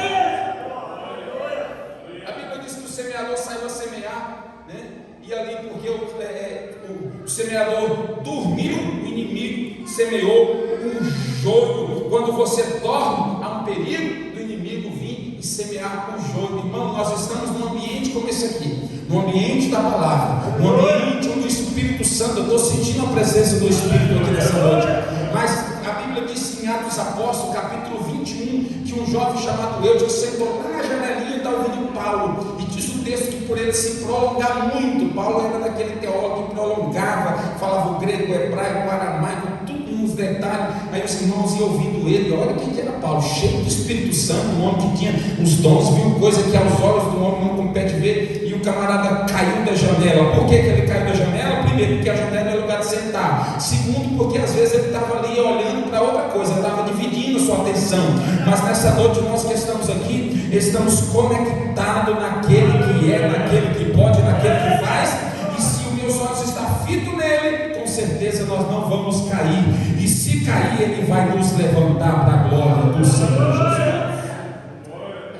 A Bíblia diz que o semeador saiu a semear, né? E ali porque o semeador dormiu, o inimigo semeou um joio. Quando você dorme, há um perigo do inimigo vir e semear um joio. Irmão, nós estamos num ambiente como esse aqui, no ambiente da palavra, no ambiente onde o Espírito Santo, eu estou sentindo a presença do Espírito aqui nessa noite. Mas a Bíblia diz em Atos Apóstolos, capítulo 21, que um jovem chamado Eude sentou lá na janelinha e está ouvindo Paulo, e diz o texto que por ele se prolongar muito, Paulo era daquele teólogo que prolongava, falava o grego, o hebraico, o aramaico, tudo nos detalhes. Aí os irmãos iam ouvindo ele, olha quem era Paulo, cheio do Espírito Santo, um homem que tinha os dons, viu coisa que aos olhos do homem não compete ver, e o camarada caiu da janela. Por que ele caiu da janela? Primeiro, porque a janela é lugar de sentar. Segundo, porque às vezes ele estava ali olhando para outra coisa, estava dividindo sua atenção. Mas nessa noite nós que estamos aqui, estamos conectados naquele que é, naquele que pode, naquele que faz. E se os meus olhos estão fitos nele, com certeza nós não vamos cair. E se cair, ele vai nos levantar para a glória do Senhor Jesus.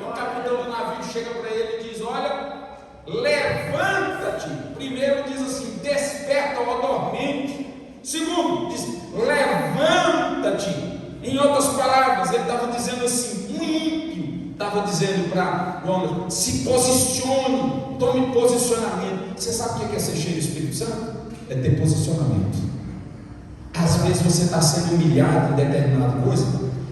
O capitão do navio chega para ele e diz: olha, levanta-te. Primeiro diz assim: desperta, ó dormente. Segundo, diz: levanta-te. Em outras palavras, ele estava dizendo assim, um ímpio estava dizendo para o homem: se posicione, tome posicionamento. Você sabe o que é ser cheio do Espírito Santo? É ter posicionamento. Às vezes você está sendo humilhado em determinada coisa,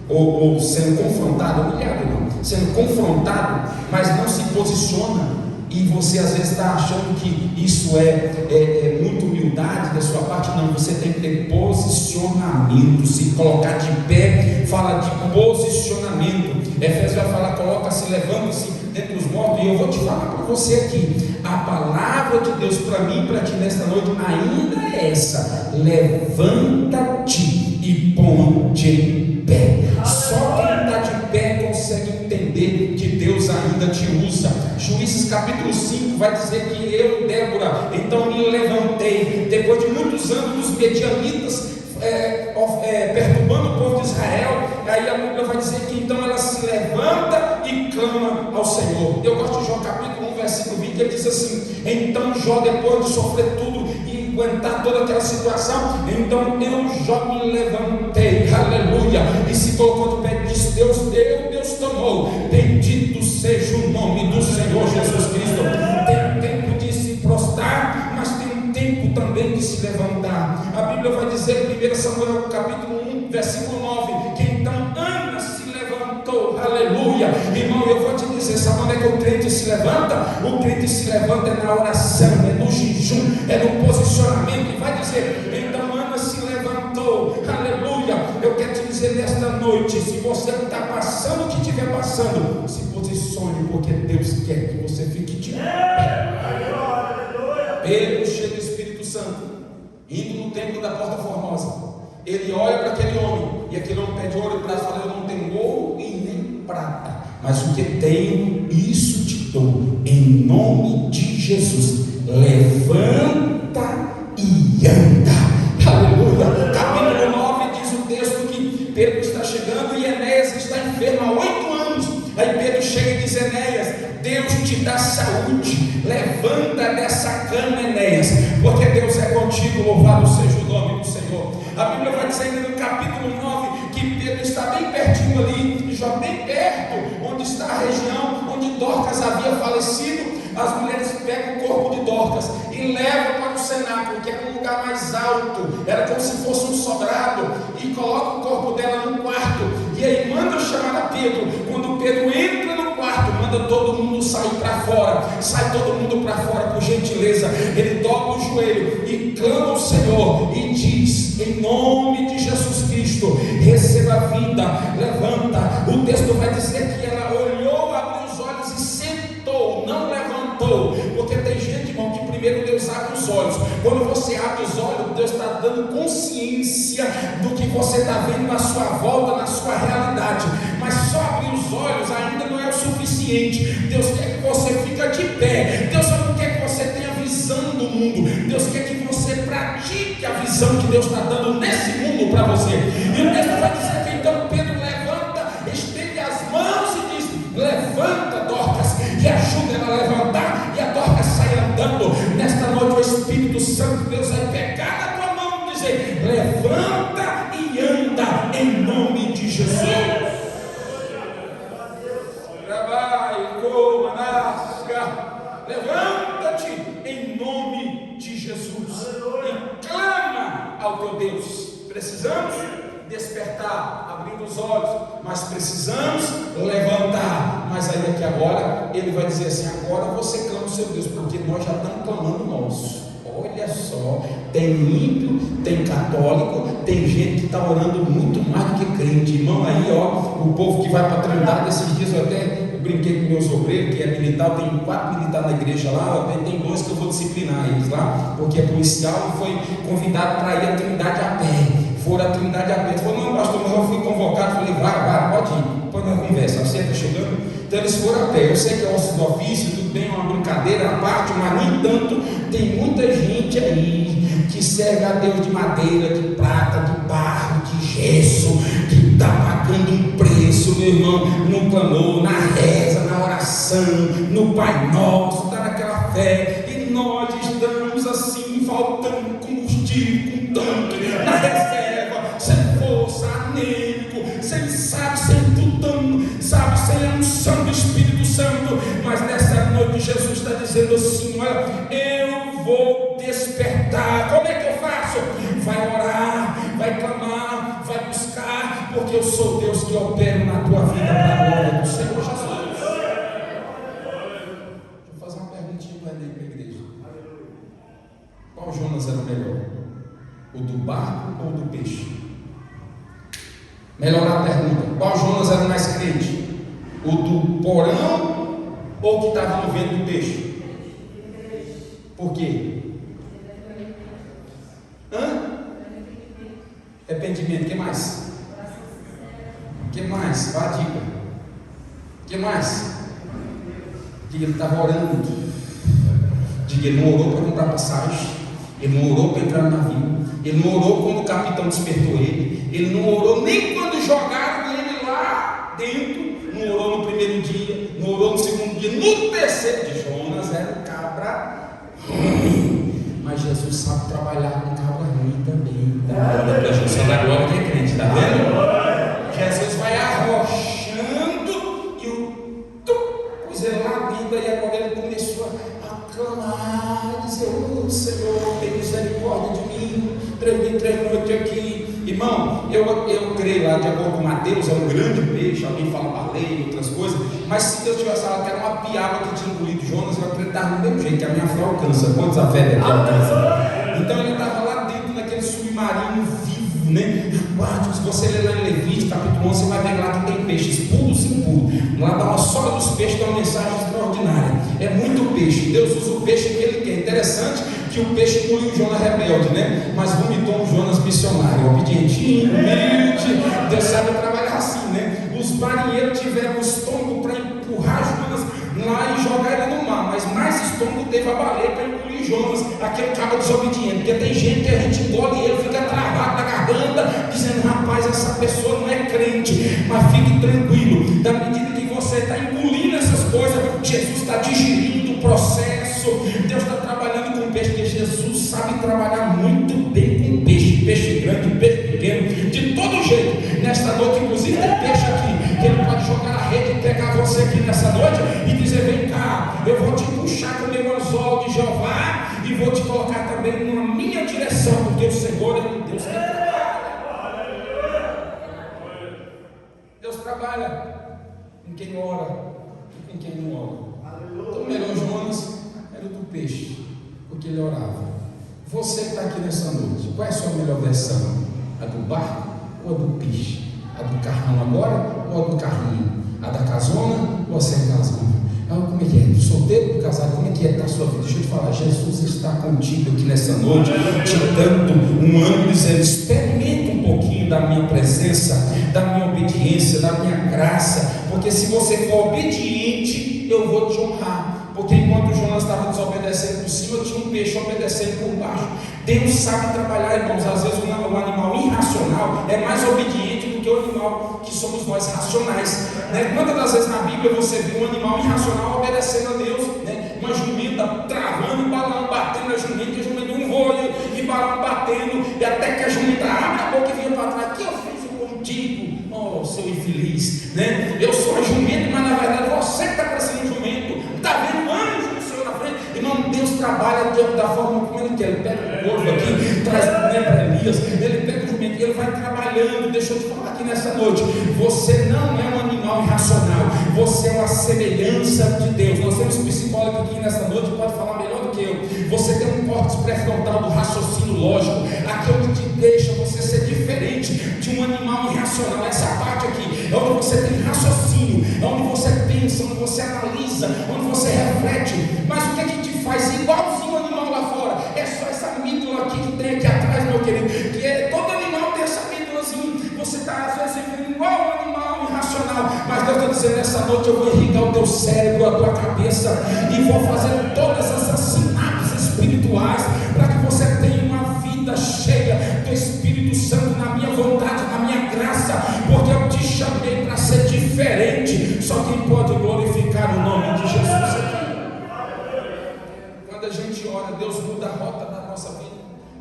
ou sendo confrontado, humilhado não, sendo confrontado, mas não se posiciona. E você às vezes está achando que isso é muita humildade da sua parte. Não, você tem que ter posicionamento, se colocar de pé, fala de posicionamento. Efésios vai falar, coloca-se, levanta-se dentre os mortos. E eu vou te falar para você aqui, a palavra de Deus para mim e para ti nesta noite ainda é essa: levanta-te e põe-te em pé. Só quem está de pé consegue entender que Deus ainda te usa. Juízes capítulo 5 vai dizer que eu, Débora, então me levantei, depois de muitos anos dos medianitas perturbando o povo de Israel. Aí a Bíblia vai dizer que então ela se levanta e clama ao Senhor. Eu gosto de Jó capítulo 1 versículo 20, ele diz assim: então Jó, depois de sofrer tudo e aguentar toda aquela situação, então eu, Jó, me levantei, aleluia, e se colocou de pé e disse: Deus deu, Deus tomou, bendito seja o nome do Senhor Jesus Cristo. Tem tempo de se prostrar, mas tem um tempo também de se levantar. A Bíblia vai dizer em 1 Samuel capítulo 1 versículo 9, que então Ana se levantou, aleluia. Irmão, eu vou te dizer, sabe onde é que o crente se levanta? O crente se levanta na oração, é no jejum, é no posicionamento. E vai dizer, então Ana se levantou noite, se você não está passando o que estiver passando, se posicione, porque Deus quer que você fique de pé. Pedro, cheio do Espírito Santo, indo no templo da Porta Formosa, ele olha para aquele homem, e aquele homem pede ouro e prata, fala: eu não tenho ouro e nem prata, mas o que tenho, isso te dou, em nome de Jesus. Levanta e anda. Aleluia. Capítulo 9 diz o texto que Pedro está chegando e Enéas está enfermo há 8 anos. Aí Pedro chega e diz: Enéas, Deus te dá saúde, levanta dessa cama, Enéas, porque Deus é contigo, louvado seja o nome do Senhor. A Bíblia vai dizer ainda no capítulo 9 que Pedro está bem pertinho ali, já bem perto, onde está a região onde Dorcas havia falecido. As mulheres pegam o corpo de Dorcas e levam para o cenáculo, que era um lugar mais alto, era como se fosse um sobrado, e colocam o corpo dela no quarto, e aí manda chamar a Pedro. Quando Pedro entra no quarto, manda todo mundo sair para fora, sai todo mundo para fora, por gentileza. Ele dobra o joelho e clama ao Senhor e diz: em nome de Jesus Cristo, receba a vida, levanta. O texto vai dizer que ela olhou, abriu os olhos e sentou, não levantou. Porque tem gente, irmão, que primeiro Deus abre os olhos. Quando você abre os olhos, Deus está dando consciência do que você está vendo na sua volta, na sua realidade. Mas só abrir os olhos ainda não é o suficiente. Deus quer que você fique de pé. Deus só não quer que você tenha visão do mundo. Deus quer que você pratique a visão que Deus está dando nesse mundo para você. E o texto vai dizer que então Pedro levanta, estende as mãos e diz: levanta, Dorcas, e ajuda ela a levantar, e a Dorcas sai andando. Nesta noite o Espírito Santo de Deus vai pegar na tua mão e dizer: levanta e anda em nome de Jesus. Levanta-te em nome de Jesus e clama ao teu Deus. Precisamos despertar, abrir os olhos, mas precisamos levantar. Mas aí aqui agora ele vai dizer assim: agora você clama o seu Deus, porque nós já estamos clamando o nosso. Olha só, tem ímpio, tem católico, tem gente que está orando muito mais do que crente. Irmão, aí ó, o povo que vai para a Trindade, esses dias eu até brinquei com meus obreiros, que é militar, eu tenho 4 militares na igreja lá, tem 2 que eu vou disciplinar eles lá, porque é policial, e foi convidado para ir à Trindade a pé. Foram à Trindade a pé. Ele falou: não, pastor, mas eu fui convocado. Falei: vai, pode ir, depois nós conversa, você está chegando. Então eles foram a pé. Eu sei que é osso do ofício, tudo bem, uma brincadeira à parte, mas no entanto, tem muita gente aí que serve a Deus de madeira, de prata, de barro, de gesso, que está pagando um preço, meu irmão, no clamor, na reza, na oração, no Pai Nosso, está naquela fé, e nós estamos assim, faltando combustível, com tanque, na reserva, sem força, anêmico, sem sabe, sem tutano, sabe, sem a unção do Espírito Santo. Mas nessa noite Jesus está dizendo assim: olha, eu vou despertar. Como é que eu faço? Vai orar, vai clamar, vai buscar, porque eu sou Deus que opero na tua vida para a glória do Senhor Jesus. Deixa eu fazer uma perguntinha para a igreja. Qual Jonas era o melhor? O do barco ou do peixe? Melhorar a pergunta: qual Jonas era mais crente? O do porão ou o que estava no vento do peixe? Por quê? Arrependimento. Que mais? Que mais? Qual a dica? Que mais? Diga: ele estava orando. Diga: ele não orou para comprar passagem, ele não orou para entrar no navio, ele não orou quando o capitão despertou ele não orou nem quando jogaram ele lá dentro, não orou no primeiro dia, não orou no segundo dia, no terceiro dia. Jonas era um cabra ruim, mas Jesus sabe trabalhar com cabra ruim também. A junção da glória que é crente, está vendo? Jesus vai arrochando e pôs ele lá dentro, e agora ele começou a clamar, a dizer: oh Senhor, tem misericórdia de mim, tremi 3 noites aqui. Irmão, eu creio lá, de acordo com Mateus, é um grande peixe. Alguém fala baleia, outras coisas, mas se Deus tivesse falado que era uma piaba que tinha engolido Jonas, eu acreditava do mesmo jeito, que a minha fé alcança. Quantos a fé daqui alcança? Então ele estava lá dentro daquele submarino vivo, né? parte, se você ler lá em Levítico, capítulo 11, você vai ver lá que tem peixes puros e impuros. Lá dá uma sola dos peixes, tem uma mensagem extraordinária. É muito peixe. Deus usa o peixe que ele quer. Interessante que o peixe engoliu Jonas rebelde, né? Mas vomitou um Jonas missionário, obedientinho, humilde. Deus sabe trabalhar assim, né? Os marinheiros tiveram o estômago para empurrar Jonas lá e jogar ele no mar, mas mais estômago teve a baleia para engolir Jonas, aquele cara desobediente. Porque tem gente que a gente engole e ele fica travado na garganta, dizendo: rapaz, essa pessoa não é crente. Mas fique tranquilo, da medida que você está engolindo essas coisas, Jesus está digerindo o processo. Deus está trabalhando com peixe, porque Jesus sabe trabalhar muito bem com peixe, peixe grande, peixe pequeno, de todo jeito. Nesta noite, inclusive, tem peixe aqui que ele pode jogar a rede e pegar você aqui nessa noite e dizer: vem cá, eu vou te puxar com o meu anzol de Jeová e vou te colocar também na minha direção, porque o Senhor é Deus que trabalha. Deus trabalha em quem ora e em quem não ora. Então, o melhor Jonas era o do peixe, porque ele orava. Você que está aqui nessa noite, qual é a sua melhor versão? A do barco ou a do peixe? A do carrão agora ou a do carrinho? A da casona ou a sem casona? Como é que é? Do solteiro, do casado, como é que está a sua vida? Deixa eu te falar, Jesus está contigo aqui nessa noite, te dando um ânimo, dizendo: experimenta um pouquinho da minha presença, da minha obediência, da minha graça, porque se você for obediente, eu vou te honrar. Porque enquanto Jonas estava desobedecendo por cima, tinha um peixe obedecendo por baixo. Deus sabe trabalhar, irmãos. Às vezes o animal irracional é mais obediente do que o animal que somos nós racionais, né? Quantas das vezes na Bíblia você viu um animal irracional obedecendo a Deus, né? Uma jumenta travando e Balaão batendo na jumenta, e a jumenta um rolho e Balaão batendo, e até que a jumenta abre a boca e vinha para trás: que eu fiz contigo, oh seu infeliz, né? Eu sou a jumenta, mas na verdade você que está parecendo um jumento. Está vendo um anjo do Senhor na frente? Irmão, Deus trabalha da forma como Ele quer. Ele pega o corvo aqui, traz para Elias, ele pega o jumento e ele vai trabalhando. Deixa eu te falar aqui nessa noite: você não é um animal irracional, você é uma semelhança de Deus. Nós temos um psicólogo aqui nessa noite que pode falar melhor do que eu. Você tem um córtex pré-frontal do raciocínio lógico, aquilo que te deixa você ser diferente de um animal irracional. Essa parte aqui é onde você tem raciocínio, é onde você pensa, onde você analisa, onde você reflete. Mas o que é que te faz igualzinho o animal lá fora? É só essa amígdala aqui que tem aqui atrás, meu querido, que todo animal tem essa amígdalazinha. Você está às vezes vivendo igual um animal irracional, mas Deus está dizendo: nessa noite eu vou irrigar o teu cérebro, a tua cabeça, e vou fazer todas essas sinapses espirituais para que você tenha uma vida cheia do Espírito Santo, na minha vontade, na minha graça, porque eu te chamei para ser diferente. Só quem pode glorificar o nome de Jesus aqui. Quando a gente ora, Deus muda a rota da nossa vida.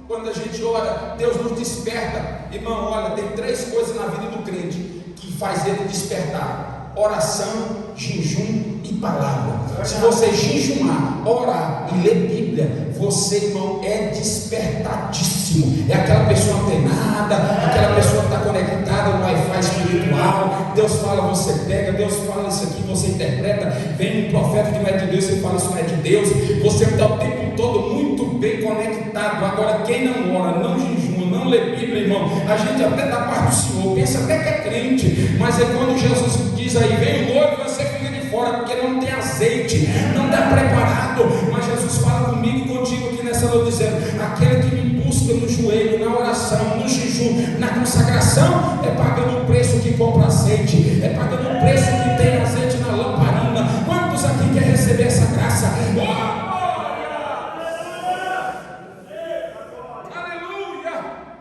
Quando a gente ora, Deus nos desperta. Irmão, olha, tem 3 coisas na vida do crente que faz ele despertar: oração, jejum e palavra. Se você jejumar, orar e ler Bíblia, você, irmão, é despertadíssimo. É aquela pessoa antenada, aquela pessoa que está conectada no Wi-Fi espiritual. Deus fala, você pega. Deus fala isso aqui, você interpreta. Vem um profeta que não é de Deus, você fala: isso não é de Deus. Você está o tempo todo muito bem conectado. Agora, quem não ora, não jejuma, não lê Bíblia, irmão, a gente até da parte do Senhor pensa até que é crente, mas é quando Jesus diz aí: vem o noivo, você fica de fora, porque não tem azeite, não está preparado. Mas Jesus fala comigo e contigo aqui nessa noite, dizendo: aquele que me busca no joelho, na oração, no jejum, na consagração, é pagando o preço que compra azeite, é pagando o preço que tem azeite na lamparina. Quantos aqui quer receber essa graça? Aleluia!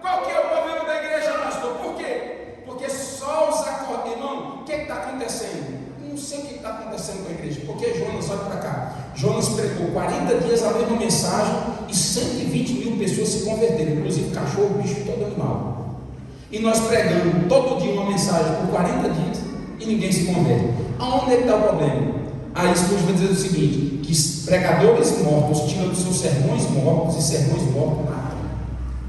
Qual que é o problema da igreja, pastor? Por quê? Porque só os acordes. Irmão, o que está acontecendo? Não sei o que está acontecendo com a igreja. Porque Jonas, olha para cá, Jonas pregou 40 dias a mesma mensagem e 120 mil pessoas se converteram, inclusive cachorro, bicho, todo animal. E nós pregamos todo dia uma mensagem por 40 dias e ninguém se converte. Aonde é que está o problema? Aí Spurgeon vai dizer o seguinte: que pregadores mortos tiram dos seus sermões mortos e sermões mortos nada.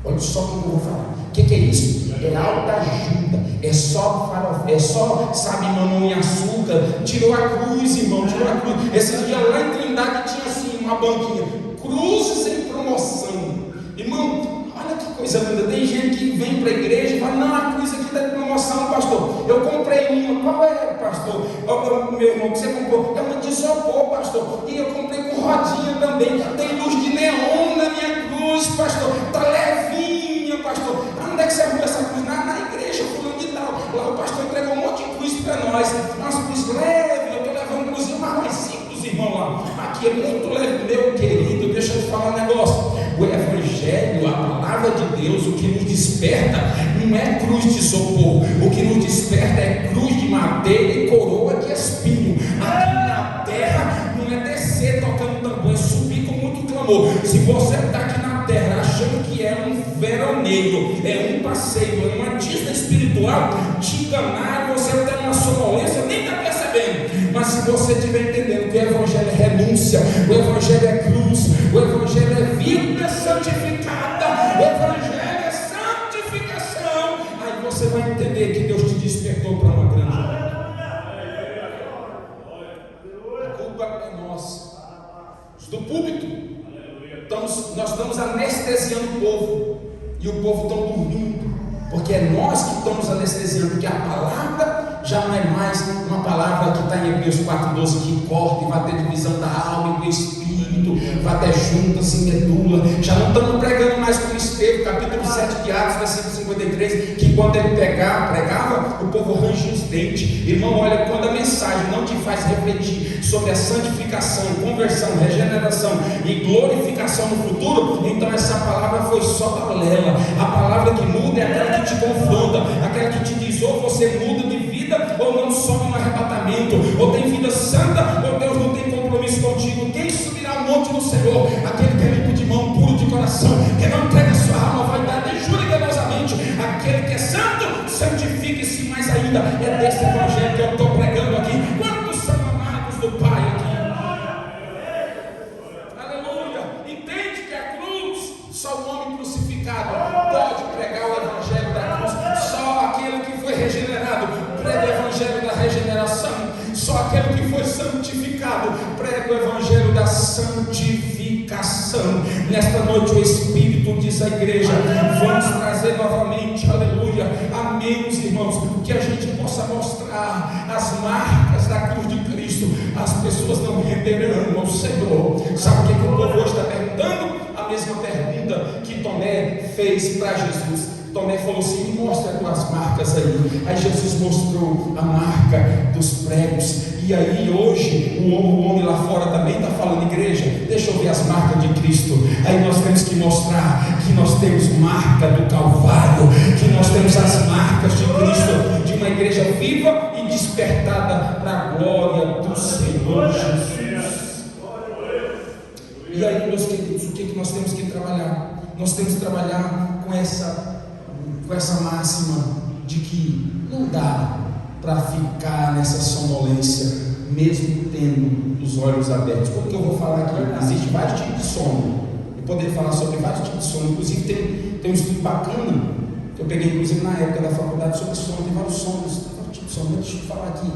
Olha só o que eu vou falar. O que é isso? É alta ajuda, é só farofa, é só, sabe, mamão e açúcar. Tirou a cruz, irmão, tirou a cruz. Esse dia lá em Trindade tinha assim uma banquinha: cruzes em promoção. Irmão, Olha que coisa linda. Tem gente que vem para a igreja e fala: não, a cruz aqui está de promoção, pastor. Eu comprei uma. Qual é, pastor? Meu irmão, que você comprou? É uma de isopor, pastor. E eu comprei com rodinha também. Tem luz de neon na minha cruz, pastor. Está levinha, pastor. Onde é que você arrumou essa cruz? Na igreja, fulano de tal. Lá o pastor entregou um monte de cruz para nós. Nossa, cruz leve. Eu estou levando cruzinho mais simples, irmão, lá. Aqui é muito leve, meu querido. Deixa eu te falar um negócio. O Evangelho, a palavra de Deus, o que nos desperta não é cruz de isopor. O que nos desperta é cruz de madeira e coroa de espinho. Aqui na terra não é descer tocando tambor, é subir com muito clamor. Se você está aqui na terra achando que é um veroneiro, é um passeio, é uma Disney espiritual, te enganar, você tem uma sonolência, nem está percebendo. Mas se você estiver entendendo que o Evangelho é renúncia, o Evangelho é cruz, o Evangelho é vida santificada, o Evangelho é santificação, aí você vai entender que Deus te despertou para uma grande obra. A culpa é nossa. Do púlpito, nós estamos anestesiando o povo, e o povo está dormindo, porque é nós que estamos anestesiando, porque a palavra já não é mais uma palavra que está em Hebreus 4,12, que corta e vai ter divisão da alma e do espírito, vai ter juntas e medula. Já não estamos pregando mais como Estevão, capítulo 7 de Atos, versículo 53, que quando ele pregava, o povo rangia os dentes. Irmão, olha, quando a mensagem não te faz refletir sobre a santificação, conversão, regeneração e glorificação no futuro, então essa palavra foi só balela. A palavra que muda é aquela que te confronta, aquela que te diz: ou você muda de vida, ou não sobe no arrebatamento, ou tem vida santa, ou Deus não tem compromisso contigo. Quem subirá ao monte do Senhor? Aquele que é limpo de mão, puro de coração, que não entrega sua alma, vai dar de jura enganosamente. Aquele que é santo, santifique-se mais ainda. É desse evangelho que eu estou pregando aqui. Quantos são amados do Pai aqui? Aleluia! Entende que a cruz, só o homem crucificado pode pregar o evangelho da cruz. Só aquele que foi regenerado prega o evangelho da regeneração. Só aquele que foi santificado prega o evangelho da santificação. Nesta noite o Espírito diz à igreja: vamos trazer novamente, aleluia, amém, irmãos, que a gente possa mostrar as marcas da cruz de Cristo. As pessoas não renderão ao Senhor. Sabe o que o povo hoje está perguntando? A mesma pergunta que Tomé fez para Jesus. Tomé falou assim: me mostra as tuas marcas aí. Aí Jesus mostrou a marca dos pregos. E aí hoje o homem lá fora também está falando: igreja, deixa eu ver as marcas de Cristo. Aí nós temos que mostrar que nós temos marca do Calvário, que nós temos as marcas de Cristo, de uma igreja viva e despertada para a glória do Senhor Jesus. E aí, meus queridos, o que nós temos que trabalhar? Nós temos que trabalhar com essa máxima de que não dá para ficar nessa sonolência, mesmo tendo os olhos abertos. Como que eu vou falar aqui? Existe vários tipos de sono. Eu poderia falar sobre vários tipos de sono. Inclusive tem um estudo bacana que eu peguei, inclusive na época da faculdade, sobre sono. Tem vários sonos, vários tipos de sono. Deixa eu falar aqui,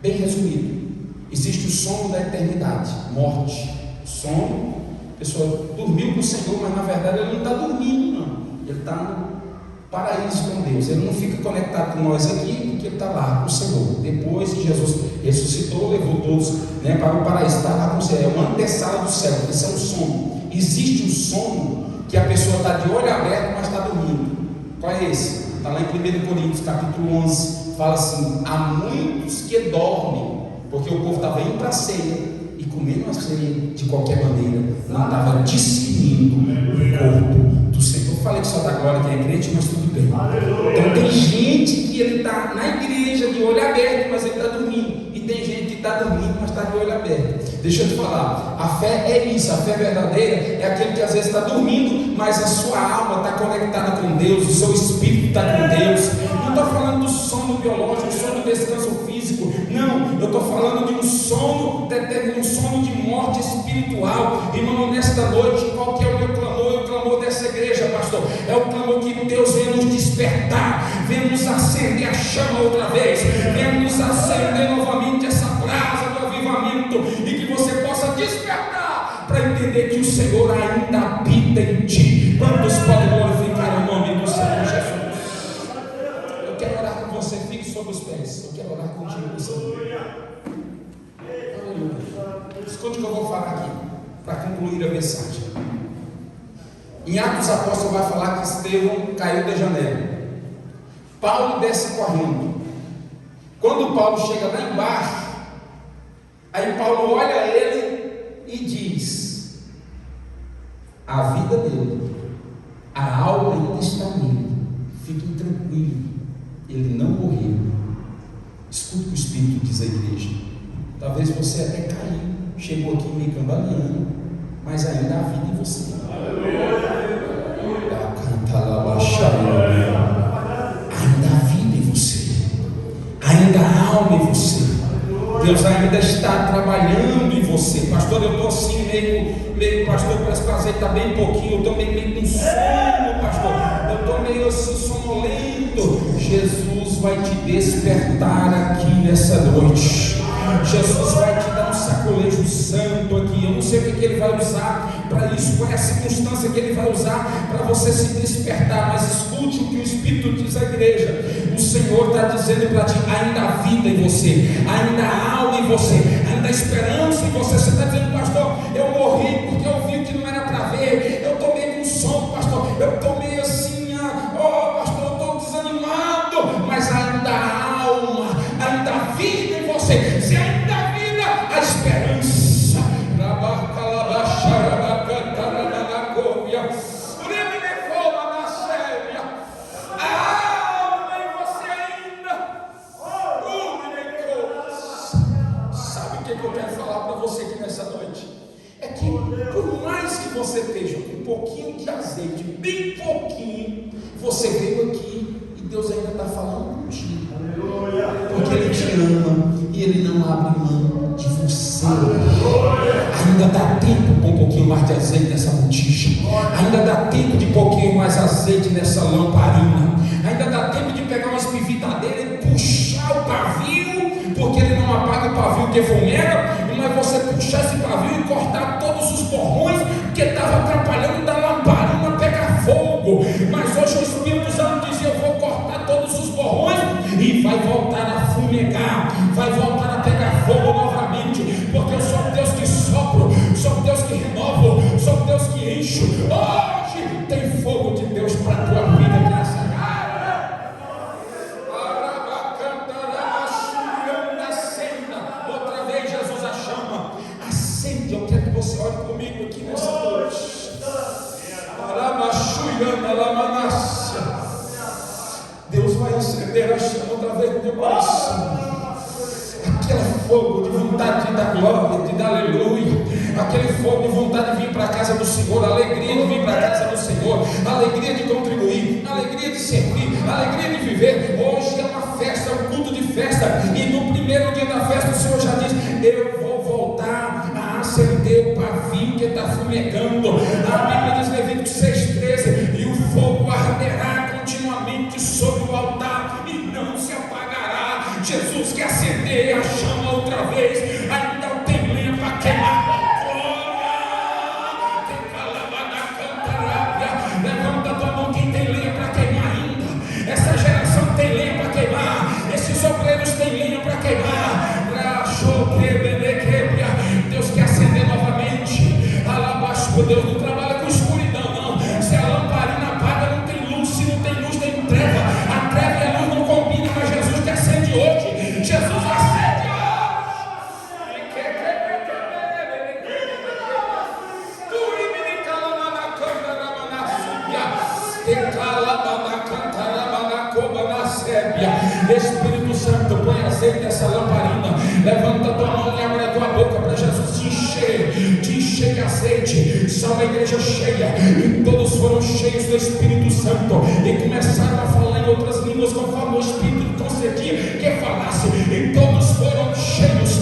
bem resumido. Existe o sono da eternidade, morte. Sono, a pessoa dormiu com o Senhor, mas na verdade ele não está dormindo, não. Ele está no paraíso com Deus. Ele não fica conectado com nós aqui, porque ele está lá com o Senhor. Depois que Jesus ressuscitou, levou todos, para o paraíso, está lá com o Senhor. É uma antessala do céu. Esse é um sono. Existe um sono que a pessoa está de olho aberto, mas está dormindo. Qual é esse? Está lá em 1 Coríntios capítulo 11. Fala assim: há muitos que dormem, porque o povo estava indo para a ceia e comendo a ceia de qualquer maneira, não estava discernindo o corpo do Senhor. Eu falei que só dá glória quem é crente, mas tudo bem. Então tem gente que ele está na igreja de olho aberto, mas ele está dormindo. E tem gente que está dormindo, mas está de olho aberto. Deixa eu te falar, a fé é isso. A fé verdadeira é aquele que às vezes está dormindo, mas a sua alma está conectada com Deus, o seu espírito está com Deus. Não estou falando do sono biológico, do sono do descanso físico. Não, eu estou falando de um sono de morte espiritual. Irmão, nesta noite, qual que é o meu clamor? O clamor dessa igreja, pastor, é o clamor que Deus vem nos despertar, vem nos acender a chama outra vez, vem nos acender novamente essa brasa do avivamento, e que você possa despertar para entender que o Senhor ainda habita em ti. Quantos podem escute o que eu vou falar aqui, para concluir a mensagem. Em Atos Apóstolos vai falar que Estevão caiu da janela. Paulo desce correndo. Quando Paulo chega lá embaixo, aí Paulo olha ele e diz: a vida dele, a alma ainda está nele, fiquem tranquilos, ele não morreu. Escute o que o Espírito diz à igreja. Talvez você até caiu, chegou aqui meio cambaleando, mas ainda há vida em você. Ainda há vida em você, ainda há alma em você. Deus ainda está trabalhando em você. Pastor, eu estou assim meio pastor, parece que o azeite está bem pouquinho, eu estou meio com sono, pastor, eu estou meio assim sonolento. Jesus vai te despertar aqui nessa noite. Jesus vai te dar um sacolejo santo aqui. Eu não sei o que ele vai usar para isso, qual é a circunstância que ele vai usar para você se despertar, mas escute o que o Espírito diz à igreja. O Senhor está dizendo para ti: ainda há vida em você, ainda há alma em você, ainda há esperança em você. Você está dizendo: pastor, eu morri porque eu vi que não era para ver, eu estou meio com sono, pastor, eu estou meio assim, pastor, eu estou desanimado, mas ainda há alma, ainda há vida em você. Se ainda há vida, há esperança. Por mais que você esteja com um pouquinho de azeite, bem pouquinho, você veio aqui e Deus ainda está falando contigo, porque Ele te ama e Ele não abre mão de você. Ainda dá tempo com um pouquinho mais de azeite nessa botija, ainda dá tempo de um pouquinho mais azeite nessa lamparina, ainda dá tempo de pegar uma espivitadeira e puxar o pavio, porque Ele não apaga o pavio que fumega, mas você puxar esse pavio e cortar todos os borrões que estavam atrapalhando da lamparina pegar fogo. Mas hoje o Espírito Santo diz: eu vou cortar todos os borrões e vai voltar a fumegar, vai voltar a pegar fogo novamente, porque eu sou um Deus que sopro, sou um Deus que renovo, sou um Deus que encho. Hoje tem fogo de Deus para a tua vida nessa área. Outra vez Jesus a chama. Acende. Eu quero que você olhe comigo aqui nessa noite. Deus vai acender a chama outra vez no teu coração. Aquele fogo de vontade de dar glória, de dar aleluia. Aquele fogo de vontade de vir para a casa do Senhor, alegria de vir para a casa do Senhor, alegria de contribuir, alegria de servir, alegria de viver. Hoje é uma festa, um culto de festa, e no primeiro dia da festa o Senhor já diz: eu vou voltar a acender o pavio que está fumegando. A Bíblia diz, Levítico 6,13: e o fogo arderá continuamente sobre o altar e não se apagará. Jesus quer acender a chama outra vez. Ainda tem lenha para queimar. Levanta a tua mão quem tem lenha para queimar ainda. Essa geração tem lenha para queimar. Esses obreiros têm lenha para queimar. Deus quer acender novamente. Deus não trabalha com escuridão, não. Se a lamparina apaga, não tem luz. Se não tem luz, tem treva. A treva e a luz não combinam, mas Jesus te acende hoje. Jesus acende hoje. Espírito Santo, põe azeite nessa lamparina. Levanta a tua mão e abre a tua boca para Jesus te encher de azeite. São uma igreja cheia, e todos foram cheios do Espírito Santo e começaram a falar em outras línguas conforme o Espírito concedia que falasse, e todos foram cheios.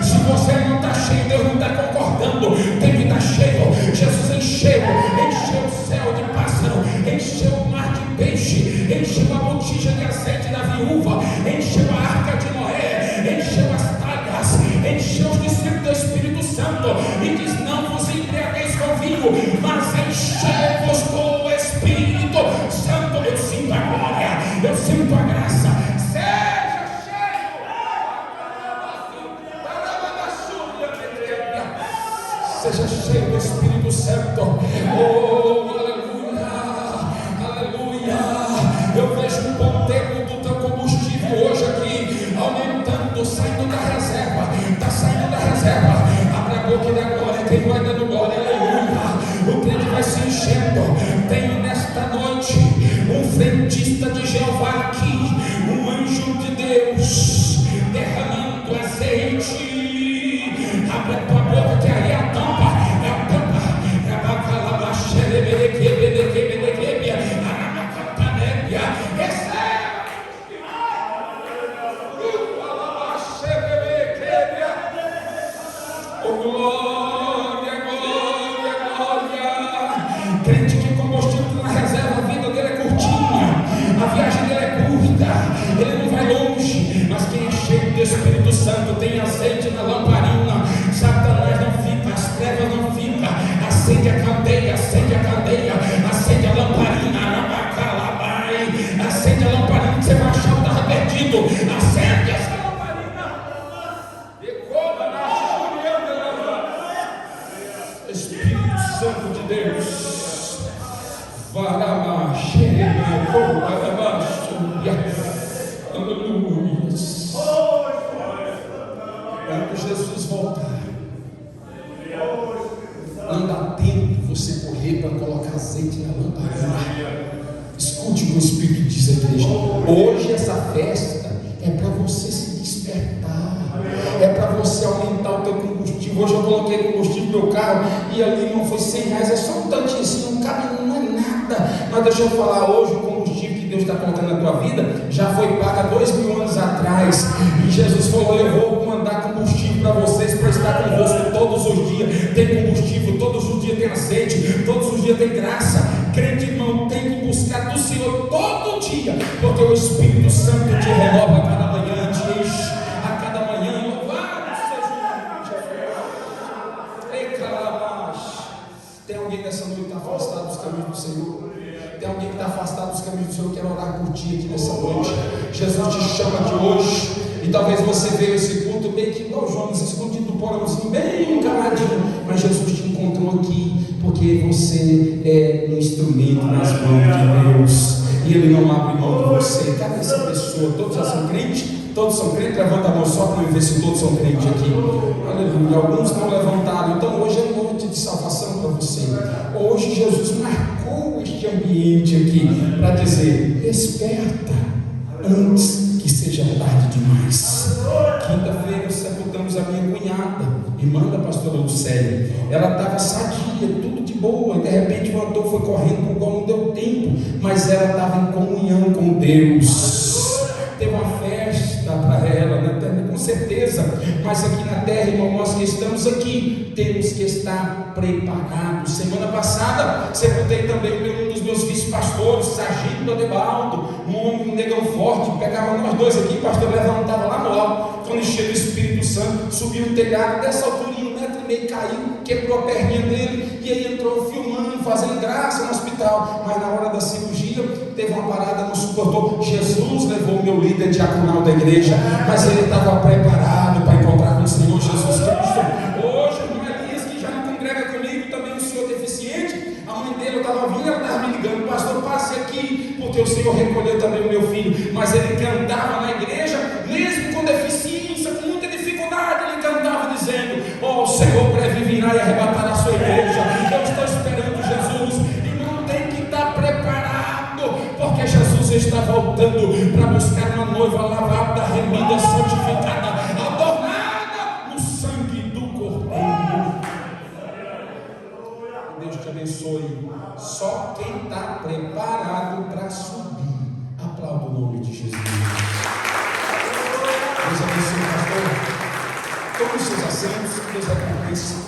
Se você não está cheio, Deus não está concordando. Tem que estar cheio. Jesus encheu o céu de pássaro, encheu o mar de peixe, encheu a botija de azeite da viúva, encheu a arca de Noé, encheu as talhas, encheu os discípulos do Espírito Santo, e diz: não vos embriagueis com vinho, mas enchei-vos com o Espírito Santo. Eu sinto a glória, eu sinto a graça. Seja cheio. Seja cheio do Espírito Santo. Oh, aleluia, aleluia. Eu vejo um ponteiro do teu combustível hoje aqui, aumentando, saindo da reserva. Está saindo da reserva. Abre a boca e dá glória. Quem vai dando glória, aleluia. O crente vai se enchendo. Tem nesta noite um frentista de Jeová aqui, um anjo de Deus derramando azeite. Abre a tua boca, que aí é a tampa, é a tampa, é a bacalabaxa, receba, oh glória, glória, glória. Crente de combustível na reserva, a vida dele é curtinha, a viagem dele é curta, ele não vai longe, mas quem é cheio do Espírito Santo tem azeite na lamparina. Satanás não fica, as trevas não ficam. Acende a candeia, acende a candeia, acende a lamparina, acende a lamparina que você vai achar que estava perdido. Acende essa lamparina. Espírito Santo de Deus, aleluia. Quando Jesus voltar, não dá tempo você correr para colocar azeite na lamparina. Escute o que o Espírito diz à igreja. Hoje essa festa é para você se despertar, é para você aumentar o teu combustível. Hoje eu coloquei combustível no meu carro e ali não foi R$100, é só um tantinho assim, não cabe, não é nada. Mas deixa eu falar, hoje o combustível que Deus está colocando na tua vida já foi pago há 2000 anos atrás, e Jesus falou: eu vou mandar combustível para vocês, para estar convosco todos os dias. Tem combustível, todos os dias tem azeite, todos os dias tem graça. Crente, irmão, tem que buscar do Senhor todo dia, porque o Espírito Santo te renova a cada manhã, te enche a cada manhã. Louvado seja o nome de Jesus. Ei, calabás. Tem alguém nessa noite que está afastado dos caminhos do Senhor? Tem alguém que está afastado dos caminhos do Senhor? Eu quero orar por ti aqui nessa noite. Jesus te chama aqui hoje, e talvez você veio esse culto meio que igual Jonas, escondido no porãozinho, bem caladinho, mas Jesus te encontrou aqui, porque você é um instrumento nas mãos de Deus, e Ele não abre mão de você. Cadê essa pessoa? Todos já são crentes? Todos são crentes? Levanta a mão só para eu ver se todos são crentes aqui. Aleluia. Alguns não levantaram. Então hoje é noite de salvação para você. Hoje Jesus marcou este ambiente aqui para dizer: desperta antes que seja tarde demais. Quinta-feira sepultamos a minha cunhada, irmã da pastora Lucélia. Ela estava sadia, tudo de boa, e de repente voltou, foi correndo, igual não deu tempo, mas ela estava em comunhão com Deus. Teve uma festa para ela, né? Com certeza, mas aqui na terra, irmão, nós que estamos aqui, temos que estar preparados. Semana passada, sepultei também um dos meus vice-pastores, Sargento Adebaldo, um homem, um negão forte, pegava nós dois aqui, o pastor levantava lá no alto, quando encheu o Espírito Santo, subiu no telhado, dessa altura, 1,5 m, caiu, quebrou a perninha dele, e aí entrou filmando, fazendo graça no hospital, mas na hora da cirurgia, teve uma parada, não suportou. Jesus levou o meu líder diaconal da igreja, mas ele estava preparado para encontrar com o Senhor Jesus Cristo. Hoje, o irmão Elias, que já não congrega comigo, também um senhor deficiente, a mãe dele, eu estava vindo, ela estava me ligando: pastor, passe aqui, porque o Senhor recolheu também o meu filho. Mas ele cantava na igreja, mesmo com deficiência, com muita dificuldade, ele cantava dizendo: ó, o Senhor breve virá e arrebatará a sua igreja. Eu estou esperando Jesus, e não tem que estar preparado, porque Jesus está voltando para buscar uma noiva lavada, remida, santificada, adornada no sangue do Cordeiro. Deus te abençoe. Só quem está preparado para subir, aplauda o nome de Jesus. Deus abençoe, pastor. Todos os seus assentos, Deus abençoe.